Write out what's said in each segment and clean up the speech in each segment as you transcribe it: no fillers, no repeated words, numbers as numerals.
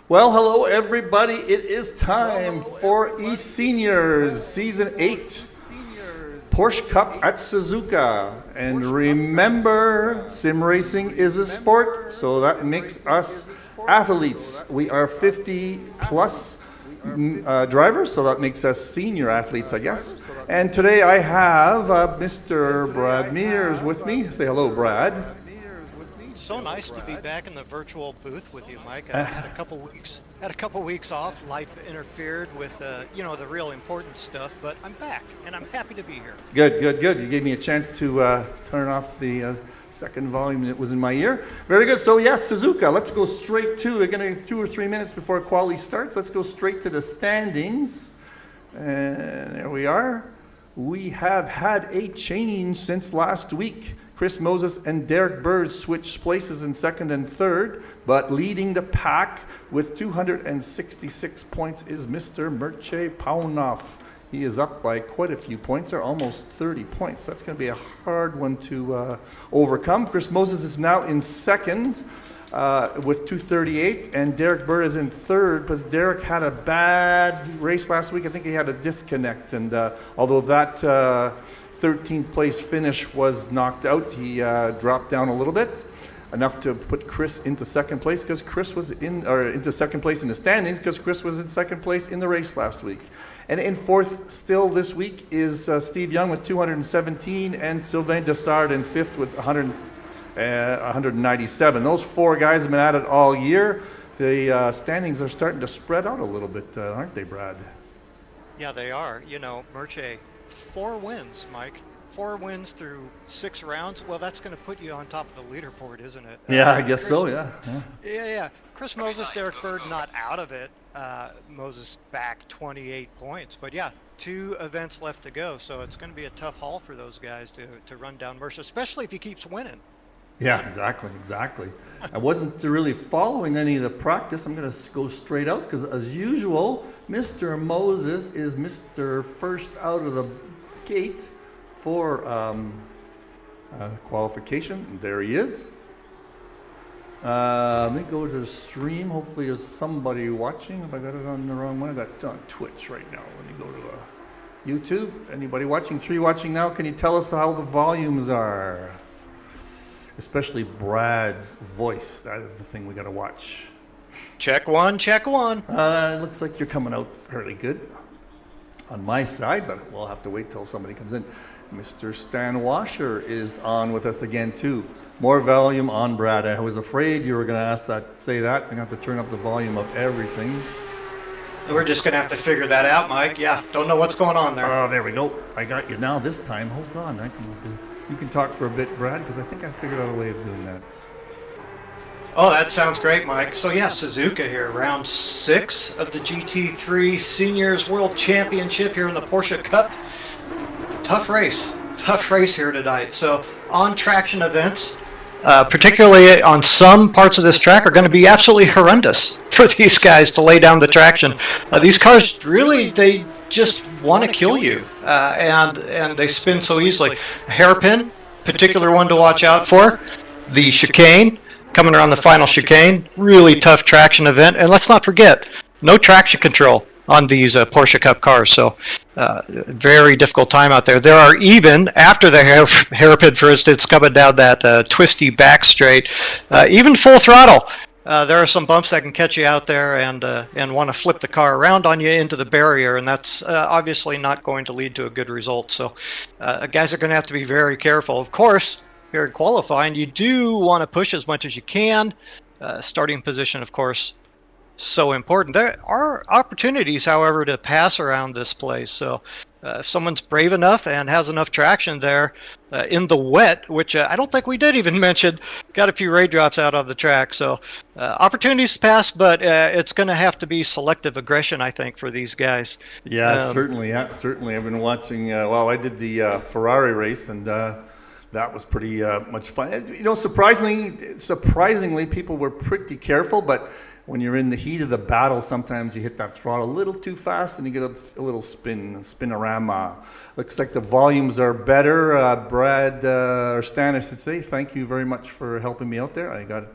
Well, hello everybody. It is time for eSeniors Season 8 Porsche Cup at SUZUKA. And remember, sim racing is a sport, so that makes us athletes. We are 50 plus drivers, so that makes us senior athletes, I guess. And today I have Mr. Brad Mears with me. Say hello, Brad. So nice to be back in the virtual booth with you, Mike. I had a couple weeks off. Life interfered with the real important stuff, but I'm back and I'm happy to be here. Good. You gave me a chance to turn off the second volume that was in my ear. Very good. So yes, SUZUKA. Let's go straight to. We're going to 2 or 3 minutes before quali starts. Let's go straight to the standings. And there we are. We have had a change since last week. Chris Moses and Derek Bird switched places in second and third, but leading the pack with 266 points is Mr. Mircea Paunoff. He is up by quite a few points, or almost 30 points. That's going to be a hard one to overcome. Chris Moses is now in second with 238, and Derek Bird is in third because Derek had a bad race last week. I think he had a disconnect, and although that 13th place finish was knocked out, he dropped down a little bit, enough to put Chris into second place because Chris was into second place in the standings because Chris was in second place in the race last week. And in fourth still this week is Steve Young with 217 and Sylvain Dessard in fifth with 197. Those four guys have been at it all year. The standings are starting to spread out a little bit, aren't they, Brad? Yeah, they are. Mircea, 4 wins, Mike. 4 wins through 6 rounds. Well, that's going to put you on top of the leaderboard, isn't it? Yeah, I guess so, yeah. Yeah. Chris Moses, Derek Bird, not out of it. Moses back 28 points. But yeah, 2 events left to go. So it's going to be a tough haul for those guys to run down Mircea, especially if he keeps winning. Yeah, exactly. I wasn't really following any of the practice. I'm going to go straight out because, as usual, Mr. Moses is Mr. First out of the gate for qualification. There he is. Let me go to the stream. Hopefully there's somebody watching. If I got it on the wrong one, I got it on Twitch right now. Let me go to YouTube. Anybody watching? 3 watching now. Can you tell us how the volumes are? Especially Brad's voice. That is the thing we got to watch. Check one. It looks like you're coming out fairly good on my side, but we'll have to wait till somebody comes in. Mr. Stan Washer is on with us again too. More volume on Brad. I was afraid you were going to say that. I'm going to have to turn up the volume of everything. So we're just going to have to figure that out, Mike. Yeah, don't know what's going on there. Oh, there we go. I got you now this time. Hold on. You can talk for a bit, Brad, because I think I figured out a way of doing that. Oh, that sounds great, Mike. So yeah, SUZUKA here, round 6 of the GT3 Seniors World Championship here in the Porsche Cup. Tough race here tonight. So on traction events, particularly on some parts of this track, are going to be absolutely horrendous for these guys to lay down the traction. These cars really, they just want to kill you, and they spin so easily. Hairpin, particular one to watch out for. The chicane, coming around the final chicane, really tough traction event. And let's not forget, no traction control on these Porsche Cup cars, so very difficult time out there. There are even, after the hairpin, for instance, coming down that twisty back straight, even full throttle. There are some bumps that can catch you out there and want to flip the car around on you into the barrier, and that's obviously not going to lead to a good result. So guys are going to have to be very careful. Of course, here in qualifying, you do want to push as much as you can. Starting position, of course, so important. There are opportunities, however, to pass around this place. So if someone's brave enough and has enough traction there in the wet, which I don't think we did even mention, got a few raindrops out on the track. So opportunities to pass, but it's going to have to be selective aggression, I think, for these guys. Yeah, certainly. I've been watching, I did the Ferrari race, and that was pretty much fun. Surprisingly, people were pretty careful, but when you're in the heat of the battle, sometimes you hit that throttle a little too fast and you get a little spinorama. Looks like the volumes are better. Brad, or Stan, I should say, thank you very much for helping me out there. I got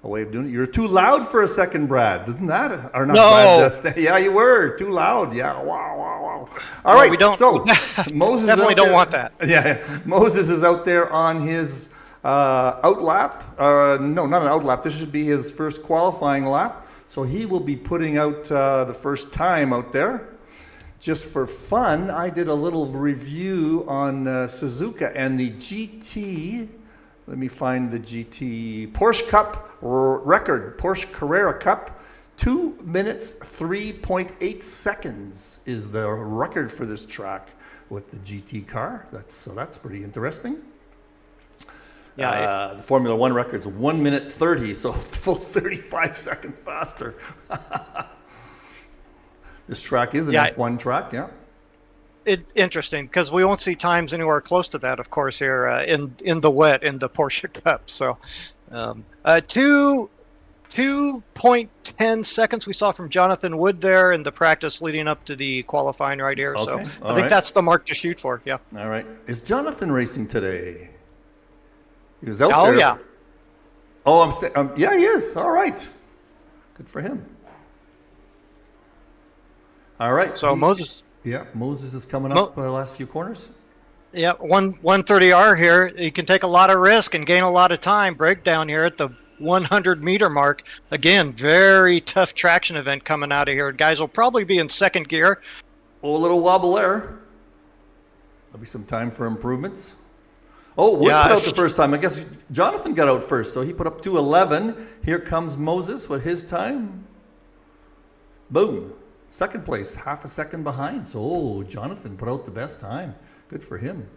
a way of doing it. You're too loud for a second, Brad. Isn't that? Or not No. Brad, yeah, you were. Too loud. Yeah, wow. All right, we don't. so Moses Definitely is out don't there. want that. Yeah, Moses is out there on his outlap. No, not an outlap. This should be his first qualifying lap. So he will be putting out the first time out there. Just for fun, I did a little review on SUZUKA and the GT. Let me find the GT Porsche Cup record, Porsche Carrera Cup. 2 minutes, 3.8 seconds is the record for this track with the GT car. That's pretty interesting. Yeah. The Formula One record's 1 minute 30, so full 35 seconds faster. This track is an F1 track, yeah. Interesting, because we won't see times anywhere close to that, of course, here in the wet in the Porsche Cup. So, 2.10 seconds we saw from Jonathan Wood there in the practice leading up to the qualifying right here. Okay. So I think that's the mark to shoot for. Yeah. All right. Is Jonathan racing today? He was out there. Oh yeah. Oh, yeah, he is. All right. Good for him. All right. So Moses. Yeah, Moses is coming up the last few corners. Yeah, 130R here. He can take a lot of risk and gain a lot of time. Breakdown here at the 100-meter mark. Again, very tough traction event coming out of here. Guys will probably be in second gear. Oh, a little wobble there. There'll be some time for improvements. Oh, Wood put out the first time. I guess Jonathan got out first, so he put up 2:11. Here comes Moses with his time. Boom. Second place, half a second behind. So, Jonathan put out the best time. Good for him.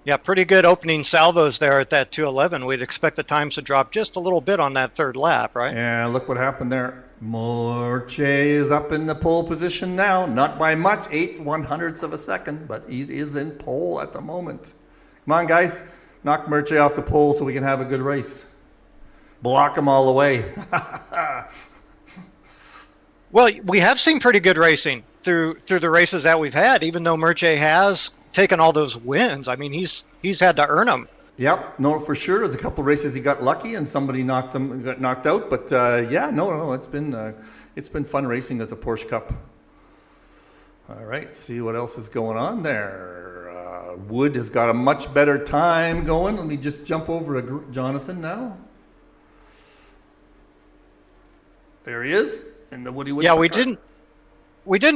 Yeah, pretty good opening salvos there at that 2:11. We'd expect the times to drop just a little bit on that third lap, right? Yeah, look what happened there. Morche is up in the pole position now. Not by much, 8/100ths of a second, but he is in pole at the moment. Come on, guys. Knock Morche off the pole so we can have a good race. Block him all the way. Well, we have seen pretty good racing through the races that we've had, even though Morche has taken all those wins. I mean, he's had to earn them. Yep, no, for sure. There's a couple of races he got lucky and somebody got knocked out. But yeah, no, it's been fun racing at the Porsche Cup. All right, see what else is going on there. Wood has got a much better time going. Let me just jump over to Jonathan now. There he is. And the Woody Yeah, we didn't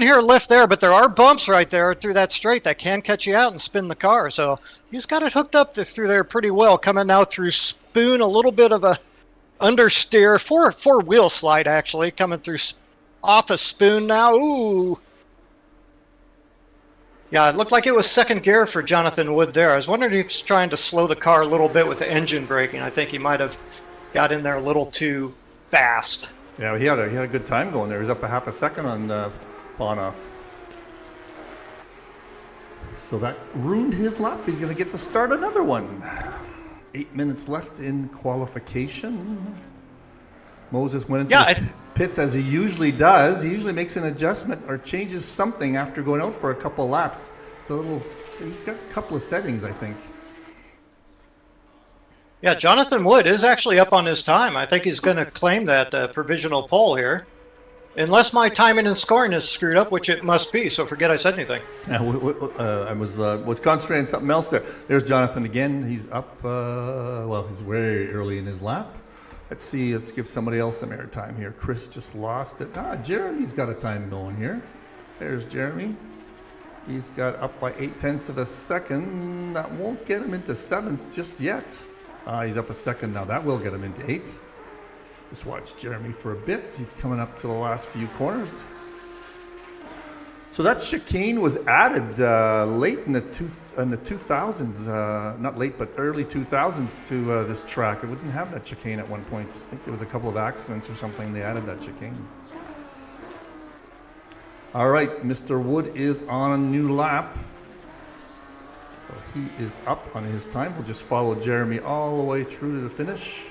hear a lift there, but there are bumps right there through that straight that can catch you out and spin the car. So he's got it hooked up through there pretty well. Coming now through Spoon, a little bit of a understeer, four wheel slide actually coming through off a Spoon now. Ooh. Yeah, it looked like it was second gear for Jonathan Wood there. I was wondering if he's trying to slow the car a little bit with the engine braking. I think he might have got in there a little too fast. Yeah, he had a good time going there. He was up a half a second on Bonoff. So that ruined his lap. He's going to get to start another one. 8 minutes left in qualification. Moses went into pits as he usually does. He usually makes an adjustment or changes something after going out for a couple of laps. He's got a couple of settings, I think. Yeah, Jonathan Wood is actually up on his time. I think he's going to claim that provisional pole here. Unless my timing and scoring is screwed up, which it must be, so forget I said anything. Yeah, I was concentrating on something else there. There's Jonathan again. He's up, well, he's very early in his lap. Let's see, let's give somebody else some airtime here. Chris just lost it. Jeremy's got a time going here. There's Jeremy. He's got up by 0.8 of a second. That won't get him into 7th just yet. He's up a second now. That will get him into 8th. Just watch Jeremy for a bit. He's coming up to the last few corners. So that chicane was added late in the 2000s, not late, but early 2000s to this track. It wouldn't have that chicane at one point. I think there was a couple of accidents or something. They added that chicane. All right, Mr. Wood is on a new lap. So he is up on his time. We'll just follow Jeremy all the way through to the finish.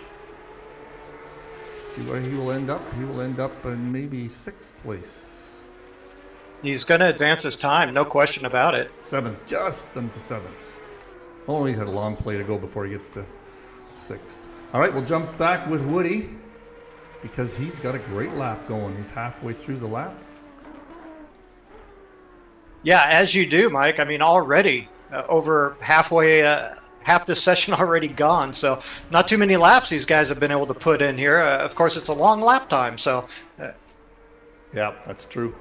See where he will end up. He will end up in maybe 6th place. He's going to advance his time, no question about it. 7th, just into 7th. Only had a long play to go before he gets to 6th. All right, we'll jump back with Woody. because he's got a great lap going. He's halfway through the lap. Yeah, as you do, Mike. I mean, already over halfway, half the session already gone. So not too many laps these guys have been able to put in here. Of course, it's a long lap time. So yeah, that's true.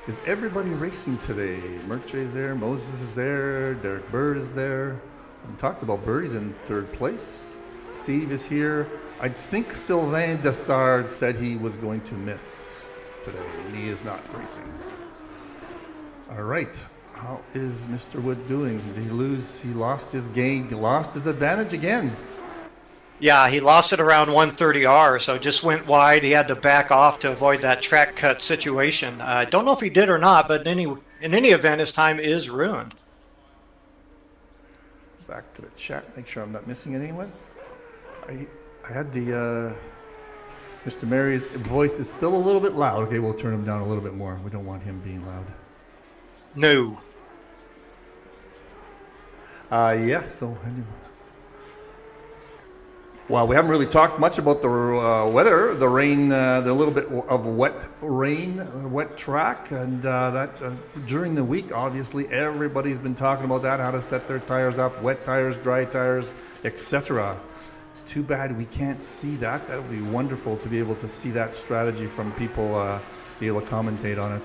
Is everybody racing today? Merche's there, Moses is there, Derek Bird is there. We talked about Bird, he's in third place. Steve is here. I think Sylvain Dessard said he was going to miss today, and he is not racing. All right, how is Mr. Wood doing? Did he lose? He lost his gain, lost his advantage again. yeah, he lost it around 130R, so just went wide. He had to back off to avoid that track cut situation. I don't know if he did or not, but in any event, his time is ruined. Back to the chat, make sure I'm not missing anyone. I had the Mr. Mary's voice is still a little bit loud. Okay, we'll turn him down a little bit more. We don't want him being loud. No. Yeah, so anyway. Well, we haven't really talked much about the weather, the rain, the little bit of wet rain, wet track, and that during the week, obviously, everybody's been talking about that, how to set their tires up, wet tires, dry tires, etc. It's too bad we can't see that. That would be wonderful to be able to see that strategy from people, be able to commentate on it.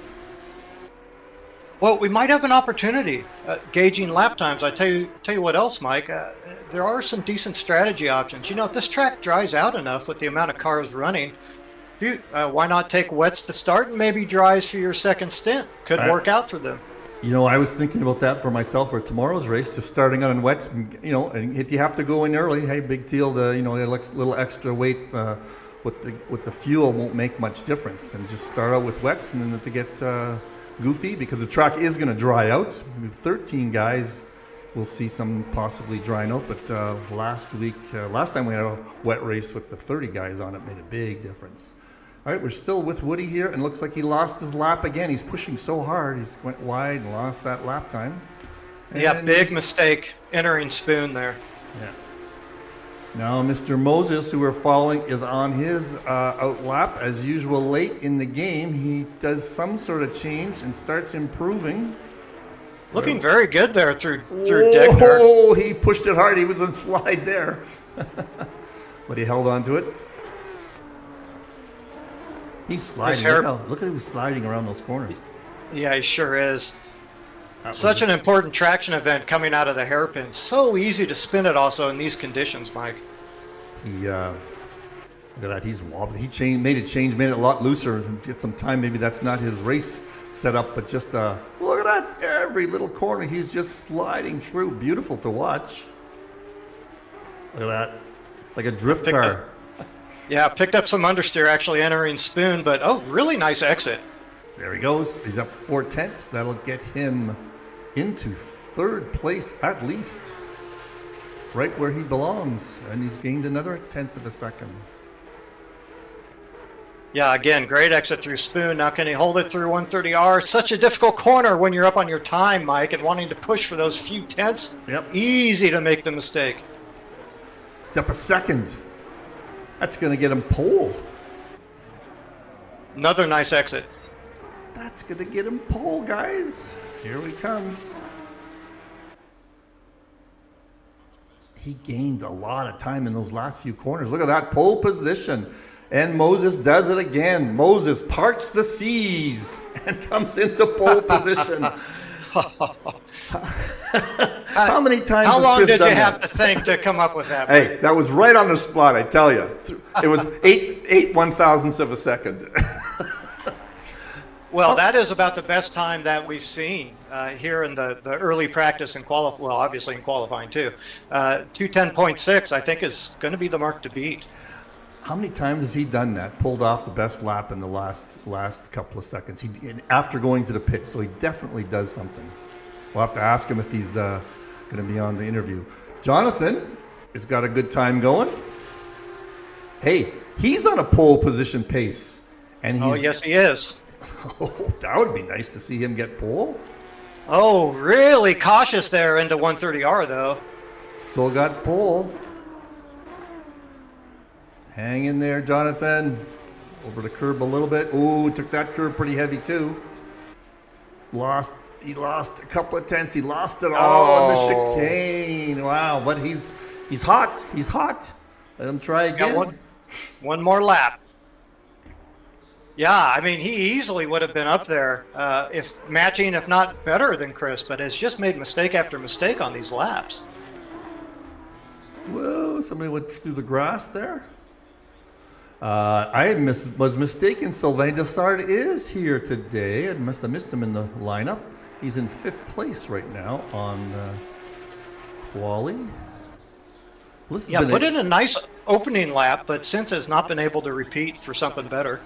Well, we might have an opportunity gauging lap times. I tell you what else, Mike. There are some decent strategy options. You know, if this track dries out enough with the amount of cars running, why not take wets to start and maybe dries for your second stint? Could work out for them. You know, I was thinking about that for myself for tomorrow's race, just starting on wets. You know, and if you have to go in early, hey, big deal. The little extra weight with the fuel won't make much difference, and just start out with wets, and then if you get goofy, because the track is going to dry out. With 13 guys, we'll see some possibly drying out. But last time we had a wet race with the 30 guys on it, made a big difference. All right, we're still with Woody here, and looks like he lost his lap again. He's pushing so hard, he's went wide and lost that lap time. And yeah, big mistake entering Spoon there. Yeah. Now Mr. Moses, who we're following, is on his out lap. As usual, late in the game, he does some sort of change and starts improving. Looking very good there through Degner. Oh, he pushed it hard. He was on slide there. But he held on to it. He's sliding. Look at him sliding around those corners. Yeah, he sure is. Such an important traction event coming out of the hairpin. So easy to spin it also in these conditions, Mike. Look at that. He's wobbly. He made it a lot looser and get some time. Maybe that's not his race setup, but just look at that. Every little corner he's just sliding through. Beautiful to watch. Look at that. Like a drift car. Picked up some understeer actually entering Spoon, but really nice exit. There he goes. He's up 4/10. That'll get him into third place at least. Right where he belongs. And he's gained another 1/10 of a second. Yeah, again, great exit through Spoon. Now can he hold it through 130R? Such a difficult corner when you're up on your time, Mike, and wanting to push for those few tenths. Yep. Easy to make the mistake. He's up a second. That's going to get him pole. Another nice exit. That's going to get him pole, guys. Here he comes. He gained a lot of time in those last few corners. Look at that pole position. And Moses does it again. Moses parts the seas and comes into pole position. How many times? How long did you done have that? to think to come up with that? Hey, that was right on the spot, I tell you. It was eight 1,000ths of a second. Well, that is about the best time that we've seen here in the early practice and well, obviously in qualifying too. 2:10.6, I think, is going to be the mark to beat. How many times has he done that? Pulled off the best lap in the last couple of seconds. After going to the pit, so he definitely does something. We'll have to ask him if he's going to be on the interview. Jonathan has got a good time going. Hey, he's on a pole position pace, and he's. Oh, yes, he is. Oh, that would be nice to see him get pole. Oh, really cautious there into 130R though. Still got pole. Hang in there, Jonathan. Over the curb a little bit. Ooh, took that curb pretty heavy too. He lost a couple of tenths. He lost it all on the chicane. Wow, but he's hot. He's hot. Let him try again. Got one more lap. Yeah, I mean, he easily would have been up there if matching, if not better than Chris, but has just made mistake after mistake on these laps. Whoa, somebody went through the grass there. I was mistaken. Sylvain Dessart is here today. I must have missed him in the lineup. He's in 5th place right now on quali. Yeah, put in a nice opening lap, but since has not been able to repeat for something better.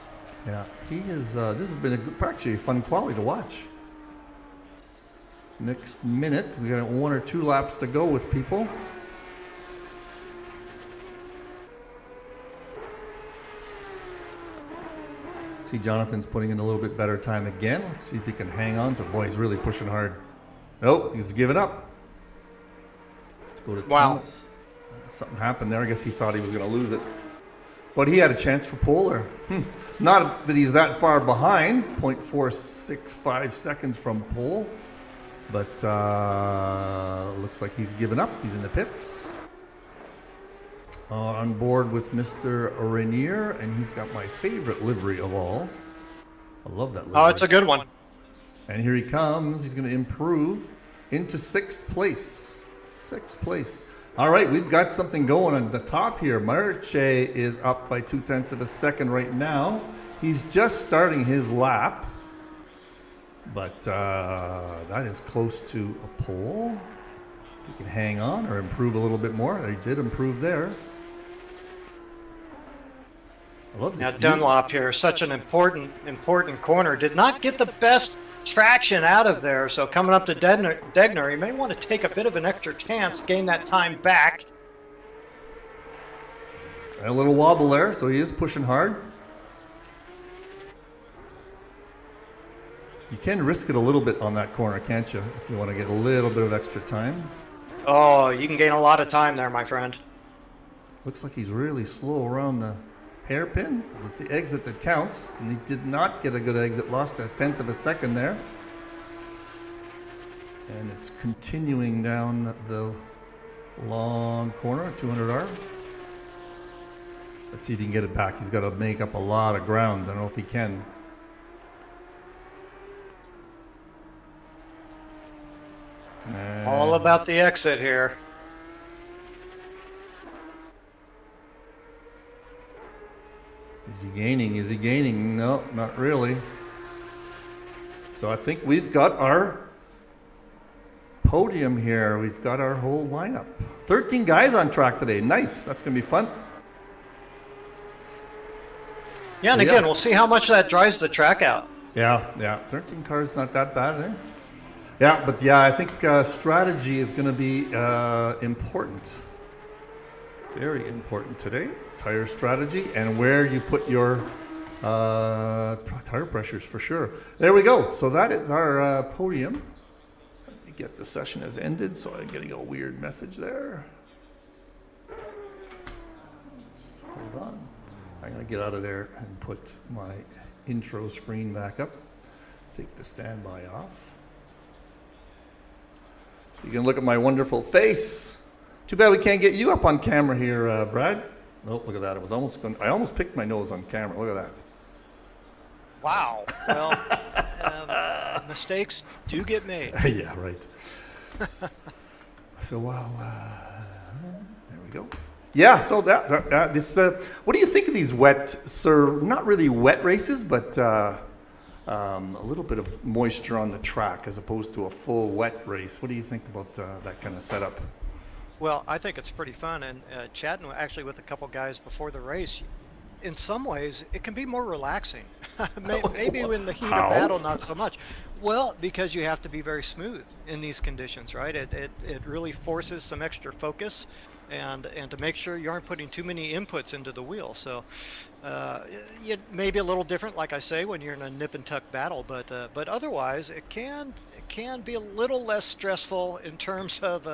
Yeah, he is. This has been actually a fun quali to watch. Next minute, we got 1 or 2 laps to go with people. See, Jonathan's putting in a little bit better time again. Let's see if he can hang on to. Boy, he's really pushing hard. Nope, he's giving up. Let's go to Thomas. Something happened there. I guess he thought he was going to lose it. But he had a chance for pole there. Not that he's that far behind, 0.465 seconds from pole. But looks like he's given up. He's in the pits. On board with Mr. Rainier, and he's got my favorite livery of all. I love that livery. Oh, it's a good one. And here he comes. He's going to improve into 6th place. 6th place. All right, we've got something going on the top here. Marche is up by 0.2 of a second right now. He's just starting his lap. But that is close to a pole. If he can hang on or improve a little bit more. He did improve there. I love this. Now Dunlop here, such an important corner. Did not get the best traction out of there. So coming up to Degner, he may want to take a bit of an extra chance, gain that time back. A little wobble there, so he is pushing hard. You can risk it a little bit on that corner, can't you? If you want to get a little bit of extra time. Oh, you can gain a lot of time there, my friend. Looks like he's really slow around the hairpin. It's the exit that counts, and he did not get a good exit. Lost 1/10 of a second there. And it's continuing down the long corner, 200R. Let's see if he can get it back. He's got to make up a lot of ground. I don't know if he can. All about the exit here. Is he gaining? Is he gaining? No, not really. So I think we've got our podium here. We've got our whole lineup. 13 guys on track today. Nice. That's going to be fun. Yeah, and again, we'll see how much that dries the track out. Yeah. 13 cars, not that bad, eh? Yeah, but yeah, I think strategy is going to be important. Very important today. Tire strategy and where you put your tire pressures for sure. There we go. So that is our podium. Let me get the session has ended, so I'm getting a weird message there. Hold on. I'm going to get out of there and put my intro screen back up. Take the standby off. So you can look at my wonderful face. Too bad we can't get you up on camera here, Brad. Oh, look at that. I almost picked my nose on camera. Look at that. Wow. Well, mistakes do get made. Yeah, right. So, well, there we go. Yeah, so this. What do you think of these not really wet races, but a little bit of moisture on the track as opposed to a full wet race? What do you think about that kind of setup? Well, I think it's pretty fun, and chatting actually with a couple guys before the race, in some ways, it can be more relaxing. Maybe in the heat of battle, not so much. Well, because you have to be very smooth in these conditions, right? It really forces some extra focus. and to make sure you aren't putting too many inputs into the wheel. So it may be a little different, like I say, when you're in a nip and tuck battle, but otherwise it can be a little less stressful in terms of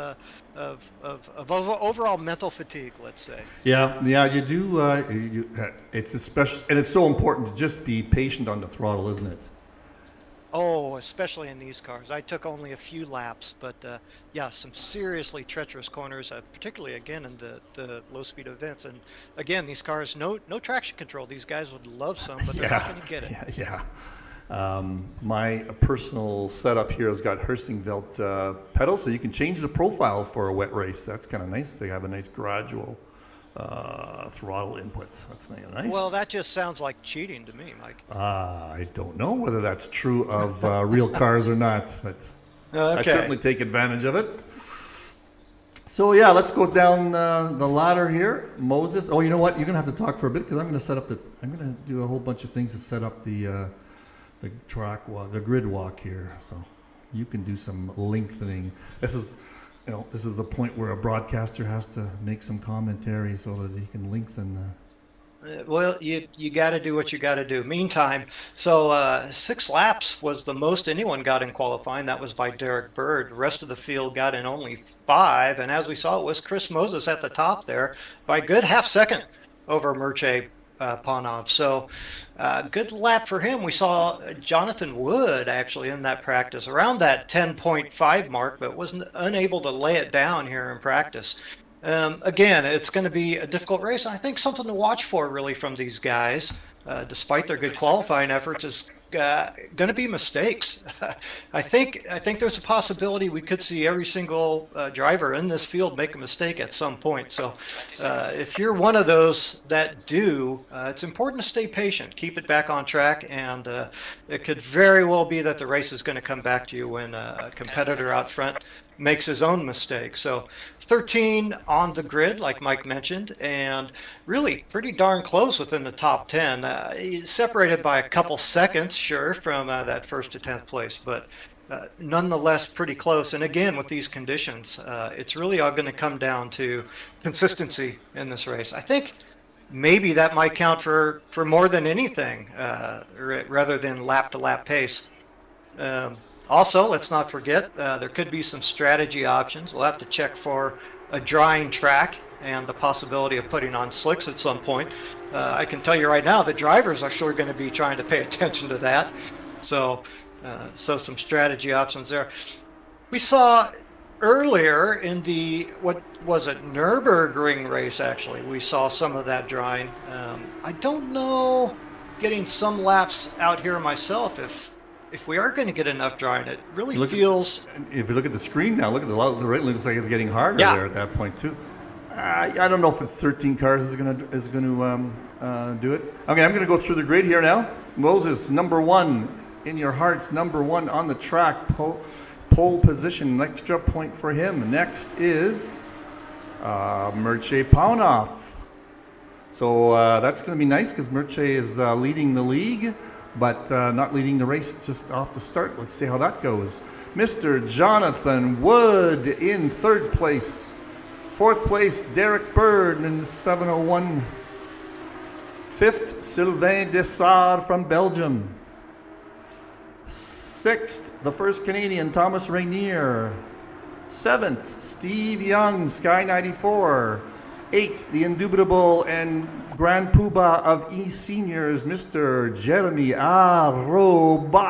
overall mental fatigue, let's say. Yeah, you do. It's especially, and it's so important to just be patient on the throttle, isn't it? Oh, especially in these cars. I took only a few laps, but yeah, some seriously treacherous corners, particularly again in the low speed events. And again, these cars, no traction control. These guys would love some, but they're not going to get it. Yeah. My personal setup here has got Hörsingbelt pedals, so you can change the profile for a wet race. That's kind of nice. They have a nice gradual throttle input. That's nice. Well, that just sounds like cheating to me, Mike. I don't know whether that's true of real cars or not, but I Okay. certainly take advantage of it. So yeah, let's go down the ladder here. Moses. Oh, you know what? You're gonna have to talk for a bit because I'm gonna do a whole bunch of things to set up the track walk, the grid walk here. So you can do some lengthening. This is the point where a broadcaster has to make some commentary so that he can lengthen. Well, you got to do what you got to do. Meantime, so 6 laps was the most anyone got in qualifying. That was by Derek Bird. The rest of the field got in only 5, and as we saw, it was Chris Moses at the top there by a good half second over Mircea Panov. So good lap for him. We saw Jonathan Wood actually in that practice around that 10.5 mark, but wasn't unable to lay it down here in practice. Again, it's going to be a difficult race. I think something to watch for really from these guys, despite their good qualifying efforts, is going to be mistakes. I think there's a possibility we could see every single driver in this field make a mistake at some point. So if you're one of those that do, it's important to stay patient, keep it back on track, and it could very well be that the race is going to come back to you when a competitor out front makes his own mistake. So 13 on the grid, like Mike mentioned, and really pretty darn close within the top 10. Separated by a couple seconds, sure, from that first to 10th place, but nonetheless pretty close. And again, with these conditions, it's really all going to come down to consistency in this race. I think maybe that might count for more than anything, rather than lap-to-lap pace. Also, let's not forget, there could be some strategy options. We'll have to check for a drying track and the possibility of putting on slicks at some point. I can tell you right now, the drivers are sure going to be trying to pay attention to that. So some strategy options there. We saw earlier in the, what was it, Nürburgring race, actually, we saw some of that drying. I don't know, getting some laps out here myself, if we are going to get enough drying. It really feels... If you look at the screen now, look at the right, it looks like it's getting harder there at that point too. I don't know if the 13 cars is going to do it. Okay, I'm going to go through the grid here now. Moses, number 1 in your hearts, number 1 on the track, pole position, an extra point for him. Next is Mircea Panov. So that's going to be nice because Mircea is leading the league, but not leading the race just off the start. Let's see how that goes. Mr. Jonathan Wood in 3rd place. 4th place, Derek Bird in 7:01. 5th, Sylvain Dessart from Belgium. 6th, the first Canadian, Thomas Rainier. 7th, Steve Young, Sky 94. 8th, the indubitable and grand poobah of eSeniors, Mr. Jeremy Arrobas.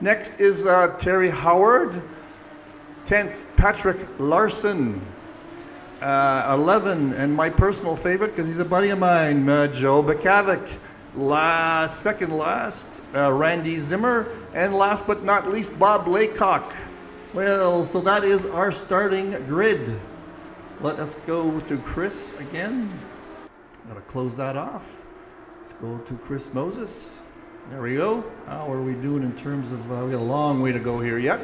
Next is Terry Howard. 10th, Patrick Larson. 11, and my personal favorite, because he's a buddy of mine, Joe Bakavic. Second last, Randy Zimmer. And last but not least, Bob Laycock. Well, so that is our starting grid. Let us go to Chris again. Gotta close that off. Let's go to Chris Moses. There we go. How are we doing in terms of, we got a long way to go here yet.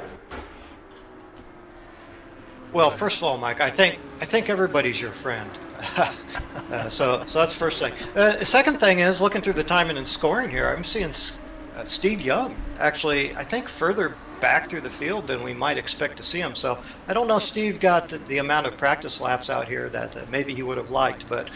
Well, first of all, Mike, I think everybody's your friend. So that's the first thing. Second thing is, looking through the timing and scoring here, I'm seeing Steve Young, actually, I think further back through the field than we might expect to see him. So I don't know if Steve got the amount of practice laps out here that maybe he would have liked, but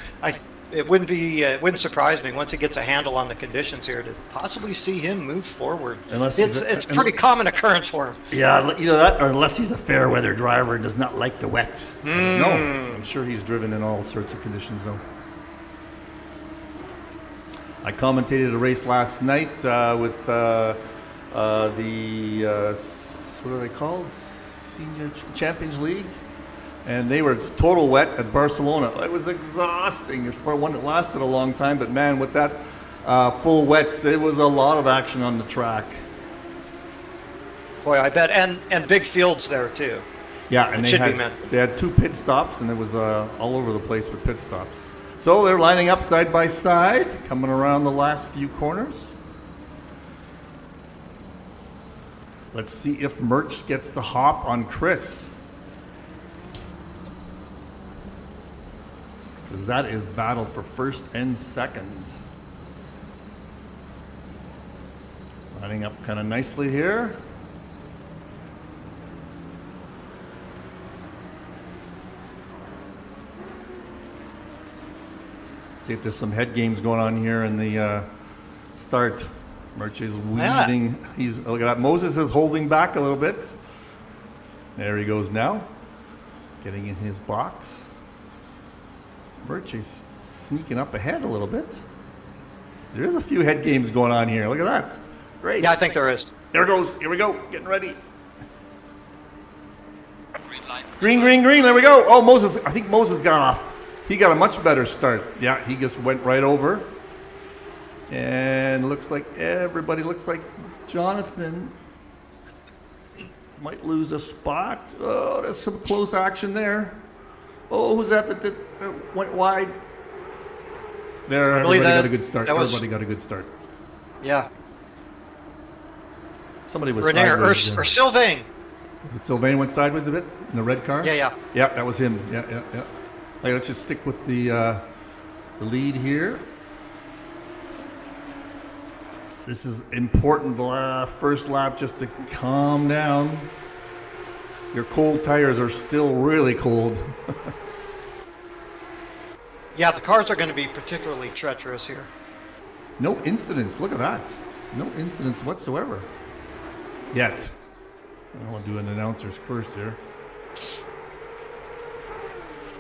it wouldn't surprise me once he gets a handle on the conditions here to possibly see him move forward. It's pretty common occurrence for him. Yeah, you know that, or unless he's a fair weather driver and does not like the wet. No, I'm sure he's driven in all sorts of conditions though. I commentated a race last night with the what are they called? Senior Champions League, and they were total wet at Barcelona. It was exhausting for one that lasted a long time, but man, with that full wet, it was a lot of action on the track. Boy, I bet, and big fields there too. Yeah, and they had 2 pit stops, and it was all over the place with pit stops. So they're lining up side by side, coming around the last few corners. Let's see if Merch gets the hop on Chris. Because that is battle for first and second. Lining up kind of nicely here. See if there's some head games going on here in the start. Merch is weaving. Yeah. Look at that. Moses is holding back a little bit. There he goes now. Getting in his box. Merch is sneaking up ahead a little bit. There is a few head games going on here. Look at that. Great. Yeah, I think there is. There it goes. Here we go. Getting ready. Green, green, green. There we go. Oh, Moses. I think Moses got off. He got a much better start. Yeah, he just went right over. And looks like Jonathan might lose a spot. Oh, there's some close action there. Oh, who's that went wide? There, everybody got a good start. Everybody got a good start. Yeah. Somebody was sideways. Or Sylvain. Sylvain went sideways a bit in the red car? Yeah. Yeah, that was him. Yeah. Hey, let's just stick with the lead here. This is important, the first lap, just to calm down. Your cold tires are still really cold. Yeah, the cars are going to be particularly treacherous here. No incidents. Look at that. No incidents whatsoever. Yet. I don't want to do an announcer's curse here.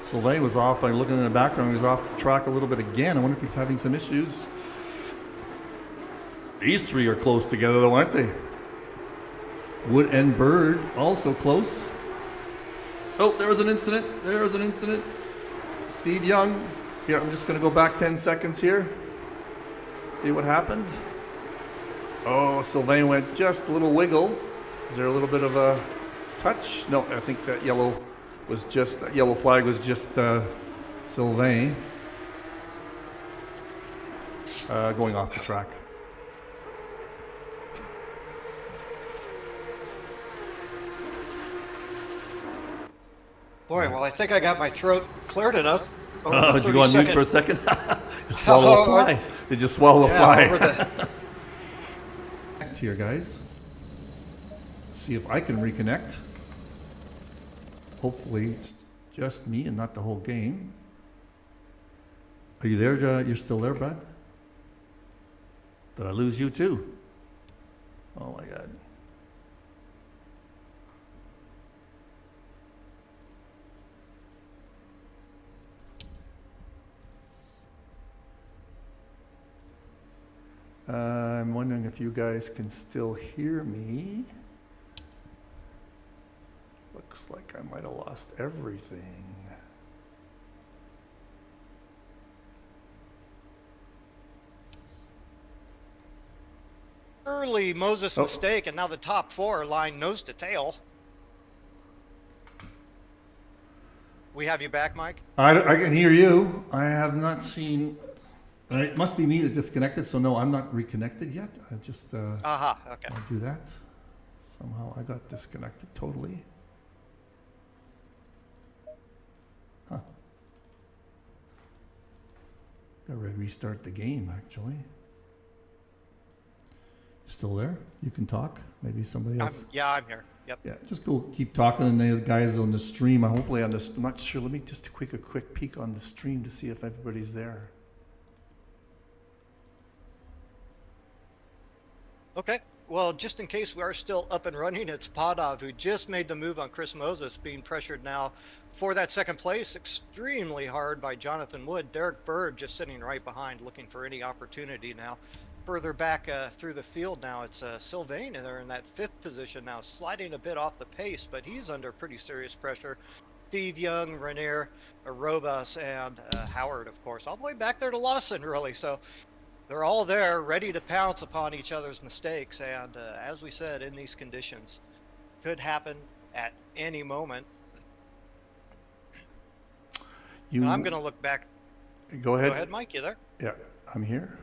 Sylvain was off. I'm looking in the background. He was off the track a little bit again. I wonder if he's having some issues. These three are close together, though, aren't they? Wood and Bird also close. Oh, there was an incident. Steve Young. Here, I'm just going to go back 10 seconds here. See what happened. Oh, Sylvain went just a little wiggle. Is there a little bit of a touch? No, I think that yellow flag was just Sylvain going off the track. Boy, well, I think I got my throat cleared enough. Did you go on mute for a second? Swallow a fly. Did you swallow a fly? Here, guys. See if I can reconnect. Hopefully it's just me and not the whole game. Are you there? You're still there, Brad? Did I lose you too? Oh my God. I'm wondering if you guys can still hear me. Looks like I might have lost everything. Early Moses mistake, and now the top four are lying nose to tail. We have you back, Mike? I can hear you. I have not seen. It must be me that disconnected, so no, I'm not reconnected yet. I just okay. I'll do that. Somehow I got disconnected totally. Huh. Gotta restart the game, actually. still there? You can talk. Maybe somebody else. Yeah, I'm here. Yep. Yeah, just go keep talking, and the guys on the stream. Hopefully on this. I'm not sure. Let me just a quick peek on the stream to see if everybody's there. Okay. Well, just in case we are still up and running, it's Padov who just made the move on Chris Moses, being pressured now for that second place extremely hard by Jonathan Wood. Derek Bird just sitting right behind, looking for any opportunity now. Further back through the field now, it's Sylvain, and they're in that 5th position now, sliding a bit off the pace, but he's under pretty serious pressure. Steve Young, Renier, Arobas, and Howard, of course, all the way back there to Lawson, really. So they're all there, ready to pounce upon each other's mistakes. And as we said, in these conditions, could happen at any moment. I'm going to look back. Go ahead. Go ahead, Mike. You there? Yeah, I'm here.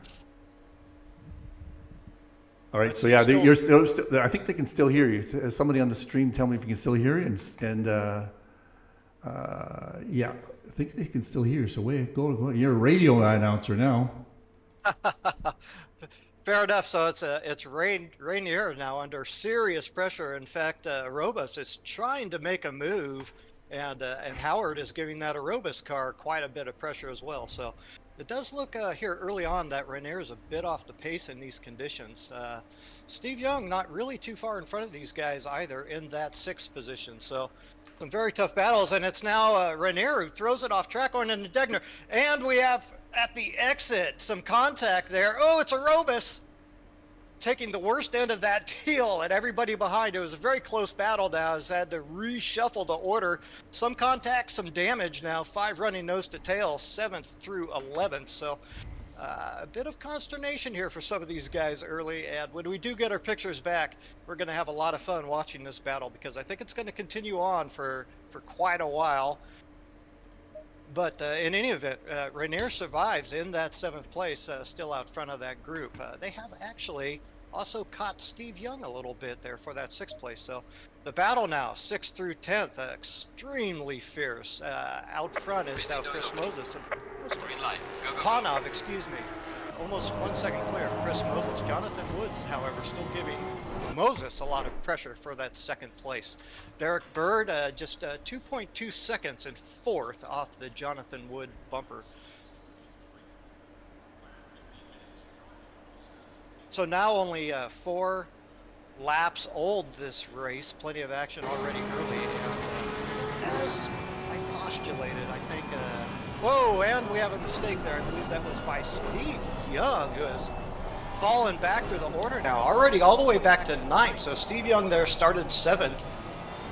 All right. So yeah, you're still. I think they can still hear you. Somebody on the stream, tell me if you can still hear you. And yeah, I think they can still hear you. So go. You're a radio announcer now. Fair enough. So it's Rainier now under serious pressure. In fact, Arobas is trying to make a move, and Howard is giving that Arobas car quite a bit of pressure as well. So it does look here early on that Rainier is a bit off the pace in these conditions. Steve Young not really too far in front of these guys either in that 6th position. So some very tough battles, and it's now Rainier who throws it off track going into Degner, and we have at the exit some contact there. Oh, it's Arobas taking the worst end of that deal, and everybody behind. It was a very close battle now. Has had to reshuffle the order. Some contact, some damage now. 5 running nose to tail, 7th through 11th. So a bit of consternation here for some of these guys early. And when we do get our pictures back, we're going to have a lot of fun watching this battle, because I think it's going to continue on for quite a while. But in any event, Rainier survives in that 7th place, still out front of that group. They have actually also caught Steve Young a little bit there for that 6th place. So the battle now, 6th through 10th, extremely fierce. Out front is now Chris Moses. Panov, excuse me. Almost 1 second clear of Chris Moses. Jonathan Woods, however, still giving Moses a lot of pressure for that 2nd place. Derek Bird just 2.2 seconds in 4th off the Jonathan Wood bumper. So now only 4 laps old this race. Plenty of action already early. And as I postulated, I think... whoa, and we have a mistake there. I believe that was by Steve Young, who has fallen back through the order now, already all the way back to 9th. So Steve Young there started 7th,